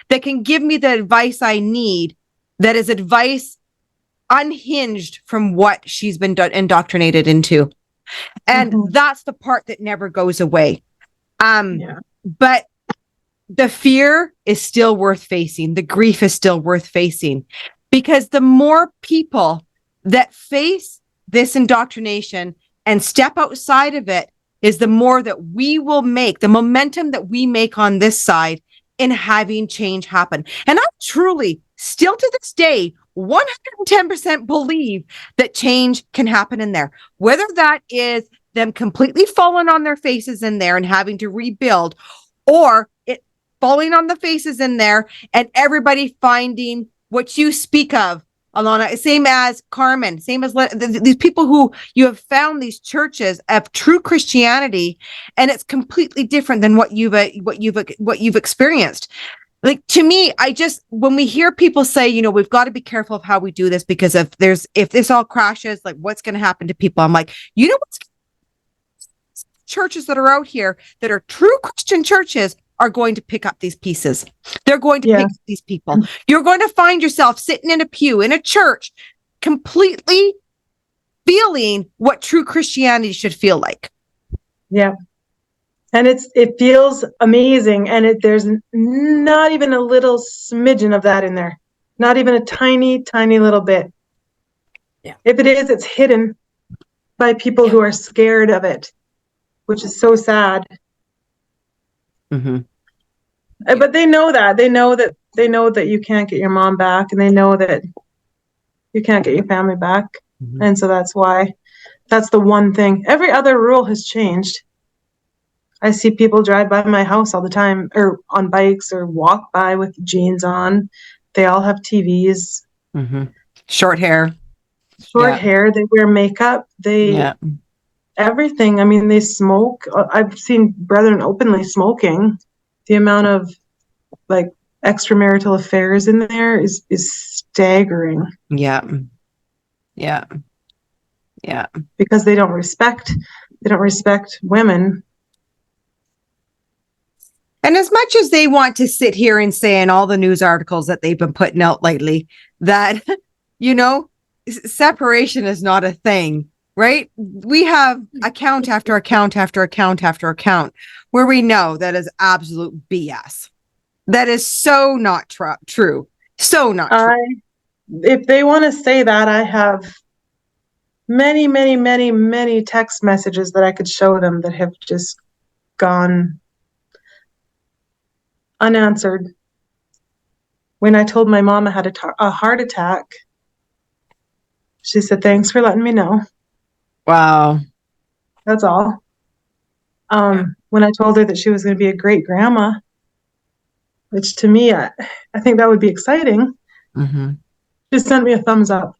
that can give me the advice I need, that is advice unhinged from what she's been indoctrinated into. And that's the part that never goes away. But the fear is still worth facing. The grief is still worth facing, because the more people that face this indoctrination and step outside of it is the more that we will make, the momentum that we make on this side in having change happen. And I truly, still to this day, 110% believe that change can happen in there. Whether that is them completely falling on their faces in there and having to rebuild, or it falling on the faces in there and everybody finding what you speak of, Alona, same as Carmen, same as these people who you have found these churches of true Christianity, and it's completely different than what you've experienced. Like, to me, when we hear people say, we've got to be careful of how we do this, because if this all crashes, like, what's going to happen to people? I'm like, what's churches that are out here that are true Christian churches are going to pick up these pieces. They're going to pick up these people. You're going to find yourself sitting in a pew in a church, completely feeling what true Christianity should feel like.
Yeah. And it feels amazing. And there's not even a little smidgen of that in there. Not even a tiny, tiny little bit.
Yeah.
If it is, it's hidden by people who are scared of it, which is so sad. But they know that. They know that you can't get your mom back, and they know that you can't get your family back. And so that's the one thing. Every other rule has changed. I see people drive by my house all the time, or on bikes, or walk by with jeans on. They all have TVs.
Short hair.
Hair. They wear makeup. Everything. I mean, they smoke. I've seen brethren openly smoking. The amount of extramarital affairs in there is staggering.
Yeah.
Because they don't respect women.
And as much as they want to sit here and say in all the news articles that they've been putting out lately that, separation is not a thing, right? We have account after account after account after account where we know that is absolute BS. That is so not true. So not true.
If they want to say that, I have many, many, many, many text messages that I could show them that have just gone unanswered. When I told my mom I had a heart attack, she said, "Thanks for letting me know."
Wow.
That's all. When I told her that she was going to be a great grandma, which to me, I think that would be exciting. She sent me a thumbs up.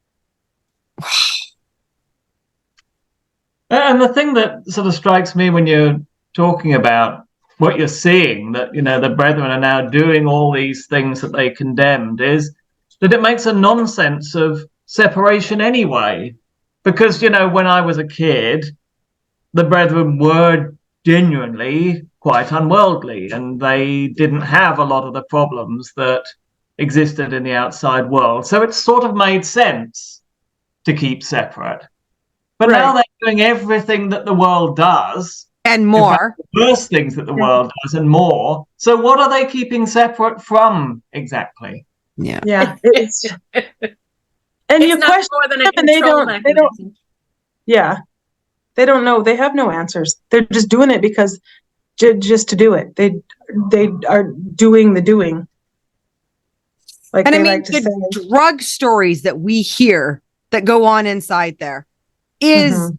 And the thing that sort of strikes me when you're talking about what you're seeing, that, the brethren are now doing all these things that they condemned, is that it makes a nonsense of separation anyway. Because, when I was a kid, the brethren were genuinely quite unworldly, and they didn't have a lot of the problems that existed in the outside world. So it sort of made sense to keep separate. But now they're doing everything that the world does.
And more.
The worst things that the world does and more. So what are they keeping separate from exactly?
Yeah. It's and you question
more than a
them, and they don't. Yeah. They don't know. They have no answers. They're just doing it because just to do it. They are doing the doing.
And I mean, the drug stories that we hear that go on inside there is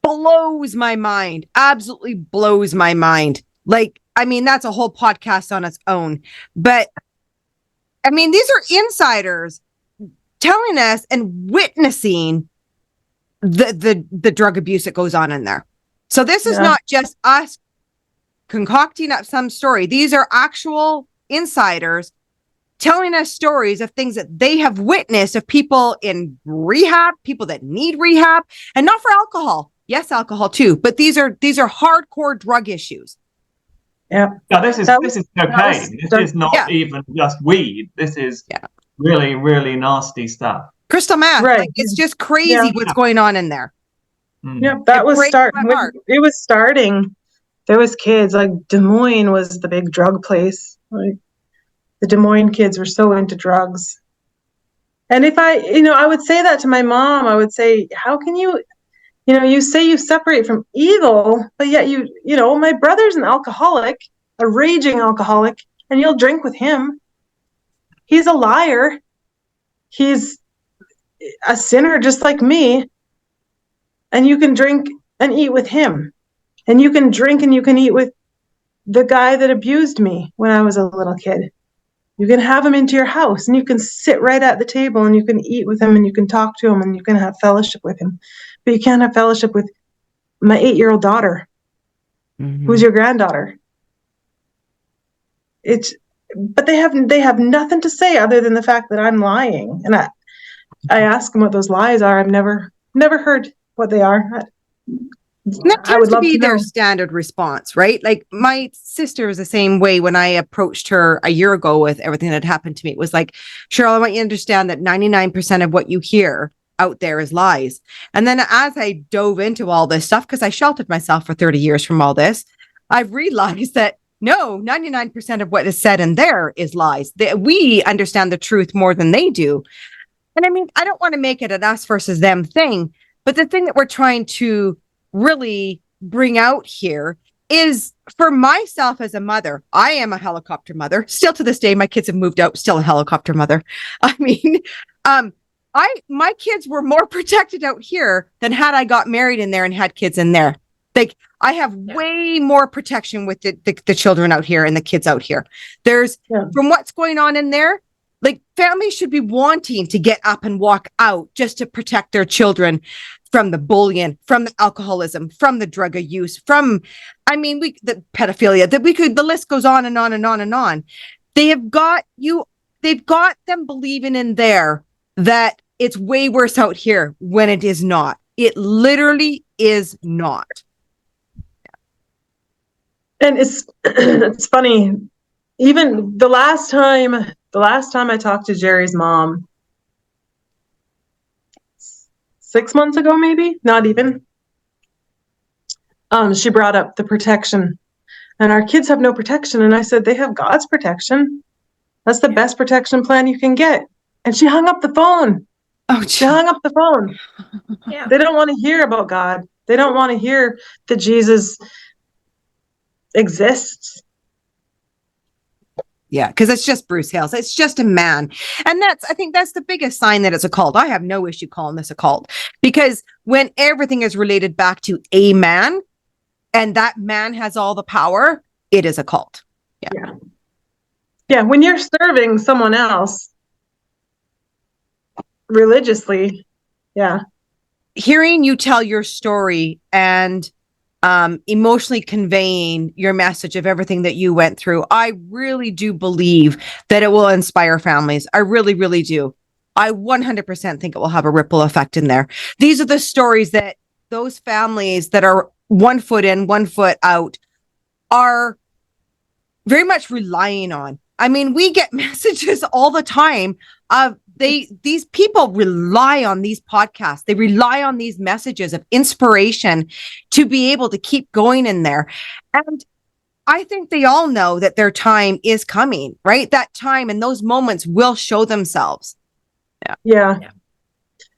blows my mind. Absolutely blows my mind. That's a whole podcast on its own. But I mean, these are insiders telling us and witnessing the drug abuse that goes on in there. So this is not just us concocting up some story. These are actual insiders telling us stories of things that they have witnessed of people in rehab, people that need rehab, and not for alcohol. Yes, alcohol too, but these are hardcore drug issues.
Yeah.
Now, this is cocaine. This is not even just weed. This is really, really nasty stuff.
Crystal meth.
Right.
Like, it's just crazy what's going on in there.
Yeah, that was starting. It was starting. There was kids, like Des Moines was the big drug place. Like the Des Moines kids were so into drugs. And if I would say that to my mom, I would say, how can you, you say you separate from evil, but yet my brother's an alcoholic, a raging alcoholic, and you'll drink with him. He's a liar. He's a sinner just like me. And you can drink and eat with him. And you can drink and you can eat with the guy that abused me when I was a little kid. You can have him into your house and you can sit right at the table and you can eat with him and you can talk to him and you can have fellowship with him. But you can't have fellowship with my 8-year-old daughter, who's your granddaughter. But they have nothing to say other than the fact that I'm lying. And I ask them what those lies are. I've never heard what they are.
That tends to be their standard response, right? Like my sister is the same way. When I approached her a year ago with everything that happened to me, it was like, Cheryl, I want you to understand that 99% of what you hear out there is lies. And then as I dove into all this stuff, because I sheltered myself for 30 years from all this, I've realized that no, 99% of what is said in there is lies. We understand the truth more than they do. And I mean, I don't want to make it an us versus them thing, but the thing that we're trying to really bring out here is, for myself as a mother, I am a helicopter mother. Still to this day, my kids have moved out, still a helicopter mother. I mean, my kids were more protected out here than had I got married in there and had kids in there. Like, I have way more protection with the children out here and the kids out here. There's from what's going on in there, like, families should be wanting to get up and walk out just to protect their children from the bullying, from the alcoholism, from the drug use, the pedophilia, the list goes on and on and on and on. They've got them believing in there that it's way worse out here when it is not. It literally is not.
And it's funny. Even the last time I talked to Jerry's mom, 6 months ago, maybe, not even. She brought up the protection, and our kids have no protection. And I said, they have God's protection. That's the best protection plan you can get. And she hung up the phone.
Oh,
she hung up the phone.
Yeah.
They don't want to hear about God. They don't want to hear that Jesus exists.
Yeah, because it's just Bruce Hales. It's just a man. And I think that's the biggest sign that it's a cult. I have no issue calling this a cult, because when everything is related back to a man and that man has all the power, it is a cult.
Yeah. When you're serving someone else religiously,
hearing you tell your story and emotionally conveying your message of everything that you went through, I really do believe that it will inspire families. I really, really do. I 100% think it will have a ripple effect in there. These are the stories that those families that are 1 foot in, 1 foot out are very much relying on. I mean, we get messages all the time of these people rely on these podcasts. They rely on these messages of inspiration to be able to keep going in there. And I think they all know that their time is coming, right? That time and those moments will show themselves.
Yeah.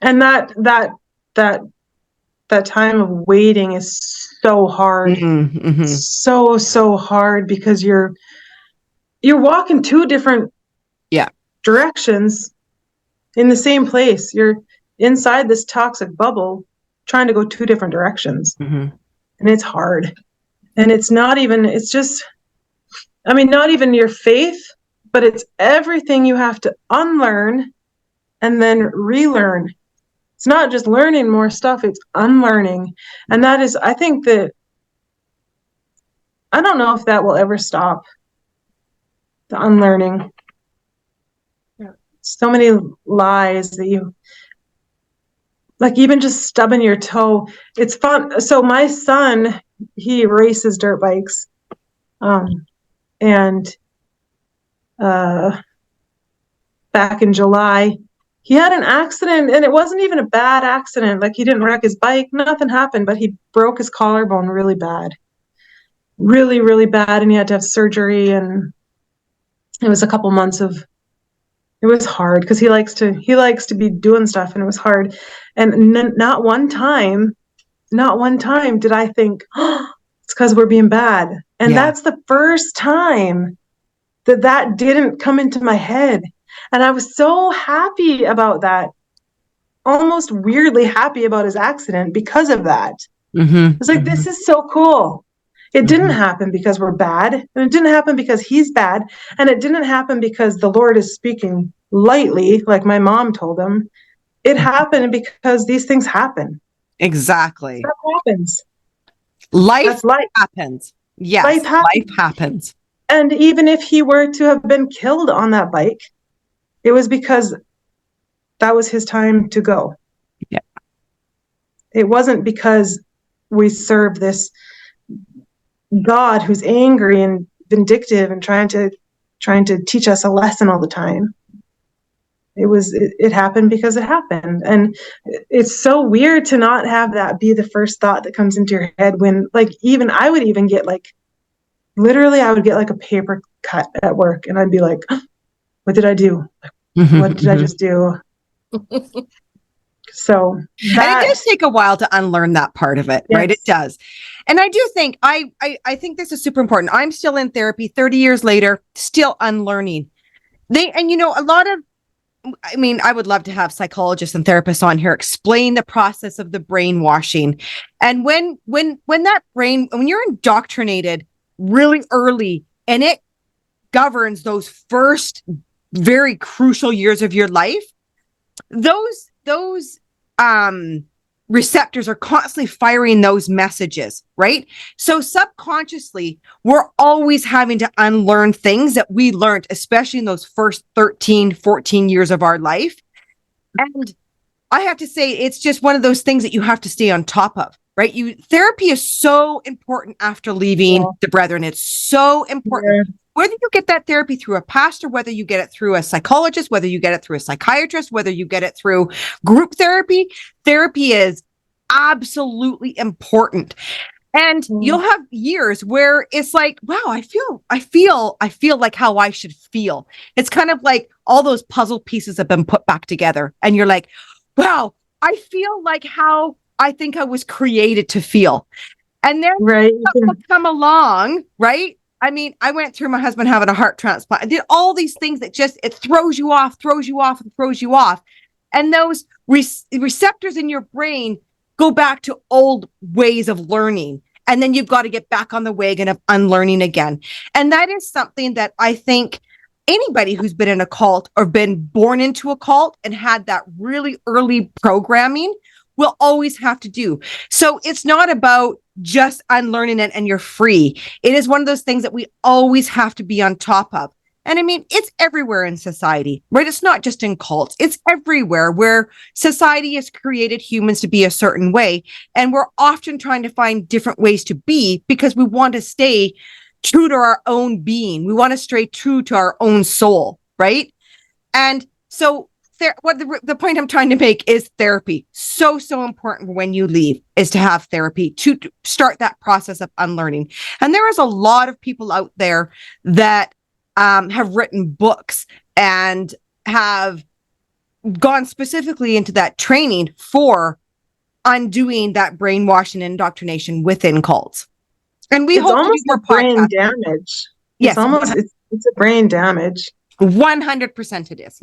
And that time of waiting is so hard. So hard, because you're walking 2 different directions in the same place. You're inside this toxic bubble trying to go 2 different directions. And it's hard. And it's not even your faith, but it's everything you have to unlearn and then relearn. It's not just learning more stuff, it's unlearning. And that is, I think that, I don't know if that will ever stop, the unlearning.
Yeah.
So many lies that you, like even just stubbing your toe. It's fun. So my son, he races dirt bikes. And back in July, he had an accident, and it wasn't even a bad accident. Like, he didn't wreck his bike, nothing happened, but he broke his collarbone really bad. Really, really bad, and he had to have surgery, and it was a couple months of, it was hard because he likes to be doing stuff, and it was hard. And not one time did I think, oh, it's because we're being bad. And
Yeah.
that's the first time that didn't come into my head. And I was so happy about that, almost weirdly happy about his accident because of that.
Mm-hmm.
It's like, this is so cool. It didn't happen because we're bad, and it didn't happen because he's bad, and it didn't happen because the Lord is speaking lightly, like my mom told him. It happened because these things happen.
Exactly.
That happens.
Life
That's life.
happens. Yes,
Life happens.
life happens.
And even if he were to have been killed on that bike, it was because that was his time to go.
Yeah.
It wasn't because we serve this God who's angry and vindictive and trying to teach us a lesson all the time. It happened because it happened. And it's so weird to not have that be the first thought that comes into your head when, like, even I would even get like, literally I would get like a paper cut at work, and I'd be like, what did I do? What did I just do? So
and it does take a while to unlearn that part of it, right? It does. And I do think, I think this is super important. I'm still in therapy 30 years later, still unlearning. And you know, I would love to have psychologists and therapists on here explain the process of the brainwashing. And when you're indoctrinated really early, and it governs those first very crucial years of your life, those receptors are constantly firing those messages, right? So subconsciously, we're always having to unlearn things that we learned, especially in those first 13, 14 years of our life. And I have to say, it's just one of those things that you have to stay on top of, right? Therapy is so important after leaving the brethren. It's so important. Yeah. Whether you get that therapy through a pastor, whether you get it through a psychologist, whether you get it through a psychiatrist, whether you get it through group therapy, therapy is absolutely important. And you'll have years where it's like, wow, I feel like how I should feel. It's kind of like all those puzzle pieces have been put back together. And you're like, wow, I feel like how I think I was created to feel. And then will come along, right? I mean, I went through my husband having a heart transplant. I did all these things that just, it throws you off. And those receptors in your brain go back to old ways of learning. And then you've got to get back on the wagon of unlearning again. And that is something that I think anybody who's been in a cult or been born into a cult and had that really early programming will always have to do. So it's not about just unlearning it and you're free. It is one of those things that we always have to be on top of. And I mean, it's everywhere in society, right? It's not just in cults. It's everywhere where society has created humans to be a certain way. And we're often trying to find different ways to be because we want to stay true to our own being. We want to stay true to our own soul, right? And so what the point I'm trying to make is therapy. So important when you leave is to have therapy to start that process of unlearning. And there is a lot of people out there that have written books and have gone specifically into that training for undoing that brainwashing and indoctrination within cults. And we hope
almost
more
brain damage.
Yes,
it's a brain damage.
100% it is.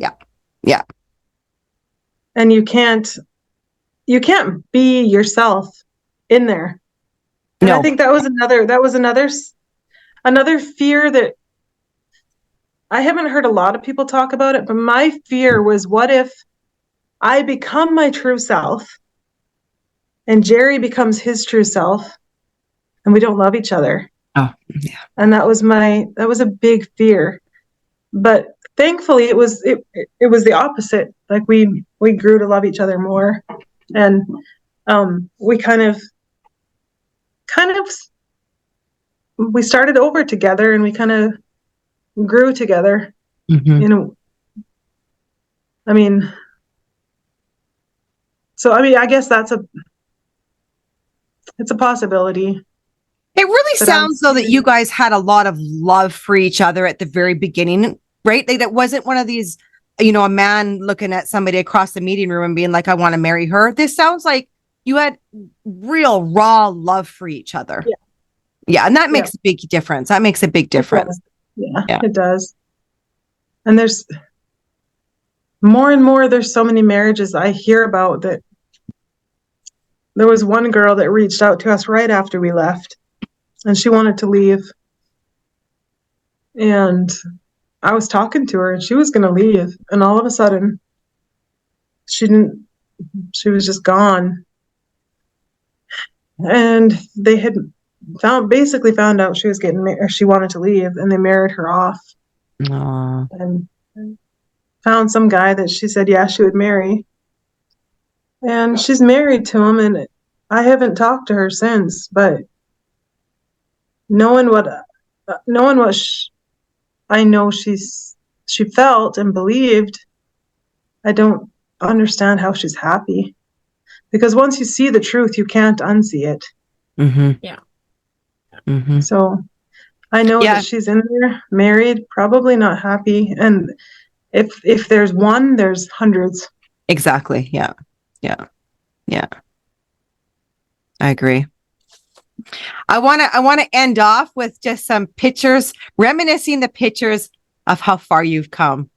Yeah.
And you can't be yourself in there. And I think that was another fear that I haven't heard a lot of people talk about it, but my fear was, what if I become my true self and Jerry becomes his true self and we don't love each other.
Oh, yeah.
And that was a big fear. But thankfully it was the opposite. Like we grew to love each other more. And we kind of we started over together and we kind of grew together.
Mm-hmm.
You know, I mean, I guess it's a possibility.
It really sounds though that you guys had a lot of love for each other at the very beginning, right? Like that wasn't one of these, you know, a man looking at somebody across the meeting room and being like, I want to marry her. This sounds like you had real raw love for each other.
Yeah.
Yeah. And that makes a big difference. That makes a big difference.
Yeah, it does. And there's more and more, there's so many marriages I hear about that. There was one girl that reached out to us right after we left and she wanted to leave. And I was talking to her and she was going to leave. And all of a sudden she was just gone. And they had basically found out she was getting married, or she wanted to leave, and they married her off.
Aww.
And found some guy that she said, yeah, she would marry. And she's married to him, and I haven't talked to her since, but knowing what I know she felt and believed, I don't understand how she's happy. Because once you see the truth, you can't unsee it.
Mm-hmm.
Yeah.
Mm-hmm.
So I know that she's in there, married, probably not happy. And if there's one, there's hundreds.
Exactly. Yeah. Yeah. Yeah. I agree. I want to end off with just some pictures, reminiscing the pictures of how far you've come.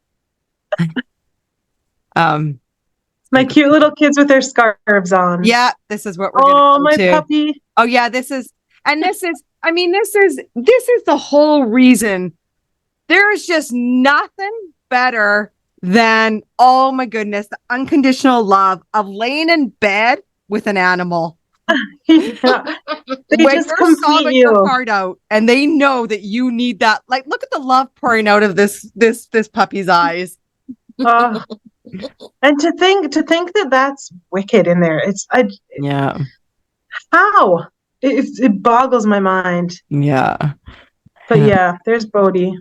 My cute little kids with their scarves on.
Yeah, this is what we're going to
Oh, my puppy.
Oh yeah, this is the whole reason. There is just nothing better than, oh my goodness, the unconditional love of laying in bed with an animal.
Yeah. They
when
just
you're sobbing
you.
your heart out and they know that you need that. Like, look at the love pouring out of this puppy's eyes.
And to think that that's wicked in there. How? It boggles my mind.
Yeah.
But yeah, there's Bodhi.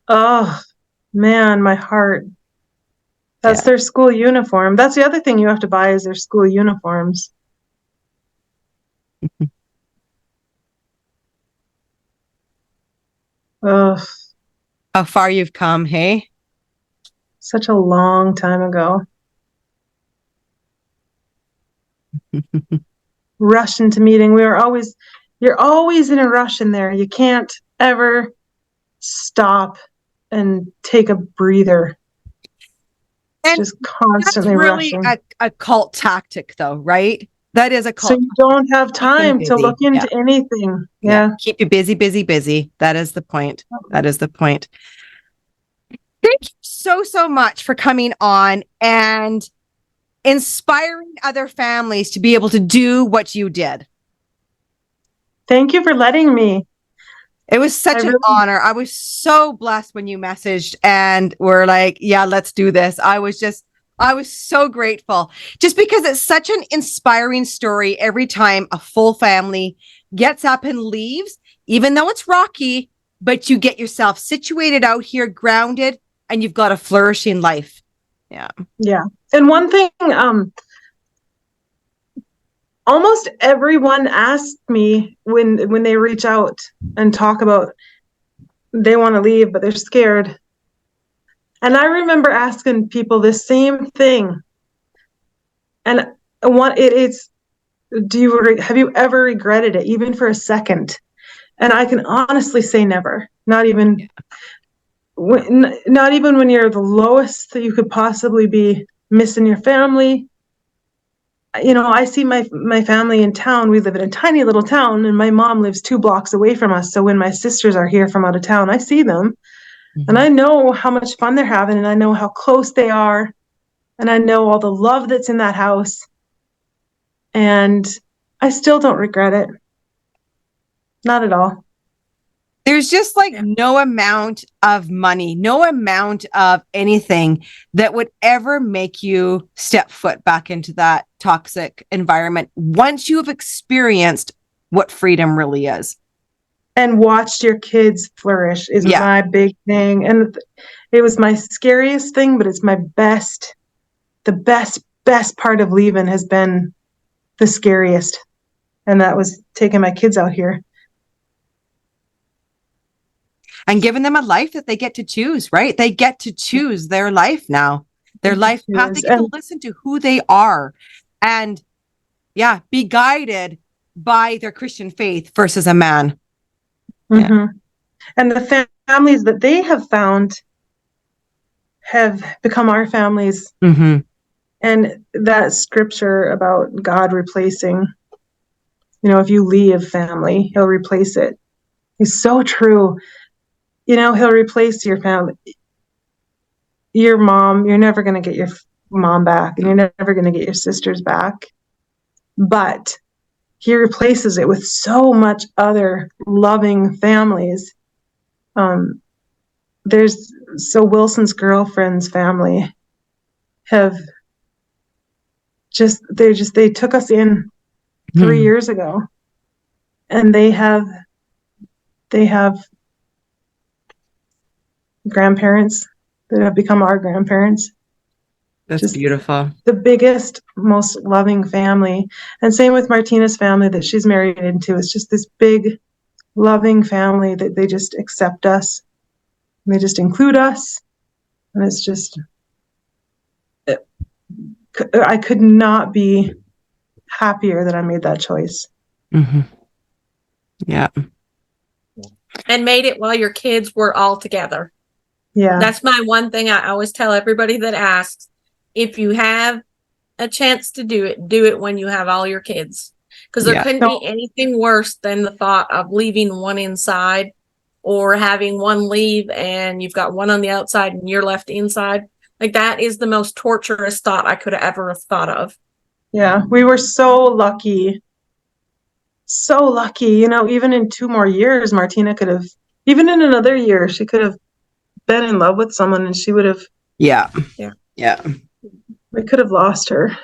Oh man, my heart. That's their school uniform. That's the other thing you have to buy is their school uniforms. Ugh.
How far you've come, hey?
Such a long time ago. Rush into meeting. You're always in a rush in there. You can't ever stop and take a breather.
And
just constantly
that's really
rushing.
a cult tactic though, right? That is a cult.
So you don't have time to look into anything. Yeah.
Keep you busy, busy, busy. That is the point. That is the point. Thank you so much for coming on and inspiring other families to be able to do what you did.
Thank you for letting me.
It was such an honor. I was so blessed when you messaged and were like, yeah, let's do this. I was so grateful just because it's such an inspiring story every time a full family gets up and leaves, even though it's rocky, but you get yourself situated out here, grounded, and you've got a flourishing life. Yeah.
Yeah. And one thing, almost everyone asks me when they reach out and talk about they want to leave, but they're scared. And I remember asking people the same thing. And have you ever regretted it, even for a second? And I can honestly say never. Not even when you're the lowest that you could possibly be, missing your family. You know, I see my family in town. We live in a tiny little town, and my mom lives 2 blocks away from us. So when my sisters are here from out of town, I see them. And I know how much fun they're having, and I know how close they are, and I know all the love that's in that house. And I still don't regret it. Not at all.
There's just like no amount of money, no amount of anything that would ever make you step foot back into that toxic environment once you have experienced what freedom really is.
And watched your kids flourish is my big thing. And it was my scariest thing, but it's my best. The best part of leaving has been the scariest. And that was taking my kids out here.
And giving them a life that they get to choose, right? They get to choose their life now, their life path. They get to listen to who they are and, be guided by their Christian faith versus a man.
Mm-hmm. Yeah. And the families that they have found have become our families. Mm-hmm. And that scripture about God replacing, if you leave family, he'll replace it. It's so true. He'll replace your family. Your mom, you're never going to get your mom back, and you're never going to get your sisters back. But he replaces it with so much other loving families. Wilson's girlfriend's family they took us in 3 years ago, and they have grandparents that have become our grandparents.
That's just beautiful.
The biggest, most loving family. And same with Martina's family that she's married into. It's just this big, loving family that they just accept us. And they just include us. And it's just, I could not be happier that I made that choice.
Mm-hmm. Yeah.
And made it while your kids were all together.
Yeah.
That's my one thing I always tell everybody that asks. If you have a chance to do it when you have all your kids. Because there couldn't be anything worse than the thought of leaving one inside or having one leave and you've got one on the outside and you're left inside. Like that is the most torturous thought I could have ever thought of.
Yeah, we were so lucky. So lucky. Even in 2 more years, Martina could have, even in another year, she could have been in love with someone and she would have.
Yeah.
We could have lost her.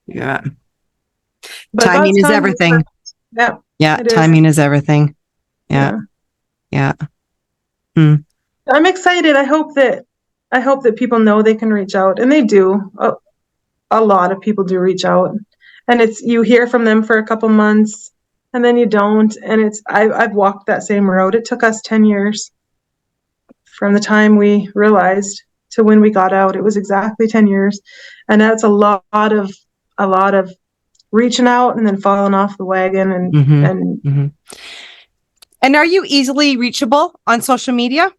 Yeah.
But
timing is everything. Yeah. Timing is everything. Yeah.
I'm excited. I hope that people know they can reach out, and they do. A lot of people do reach out, and you hear from them for a couple months and then you don't. And I've walked that same road. It took us 10 years from the time we realized to when we got out. It was exactly 10 years. And that's a lot of reaching out and then falling off the wagon.
And are you easily reachable on social media?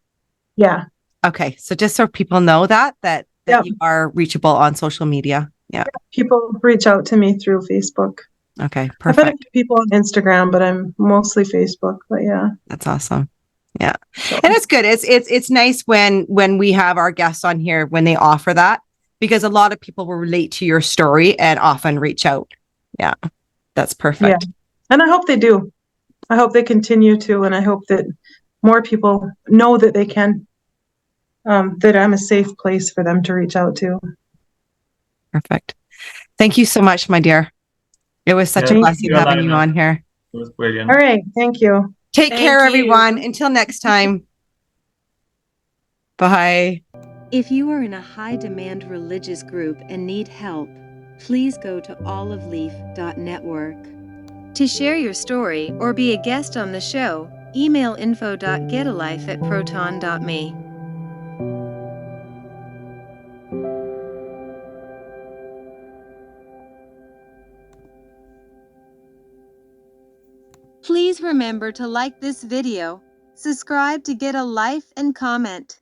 Yeah.
Okay. So just so people know that you are reachable on social media. Yeah.
People reach out to me through Facebook.
Okay. Perfect.
I've had a few people on Instagram, but I'm mostly Facebook, but yeah.
That's awesome. Yeah. So. And it's good. It's nice when we have our guests on here, when they offer that, because a lot of people will relate to your story and often reach out. Yeah. That's perfect.
Yeah. And I hope they do. I hope they continue to, and I hope that more people know that they can, that I'm a safe place for them to reach out to.
Perfect. Thank you so much, my dear. It was such a blessing having you on here.
It was brilliant.
All right. Thank you.
Take care, everyone. Until next time. Bye.
If you are in a high-demand religious group and need help, please go to oliveleaf.network. To share your story or be a guest on the show, email info.getalife@proton.me. Please remember to like this video, subscribe to Get a Life, and comment.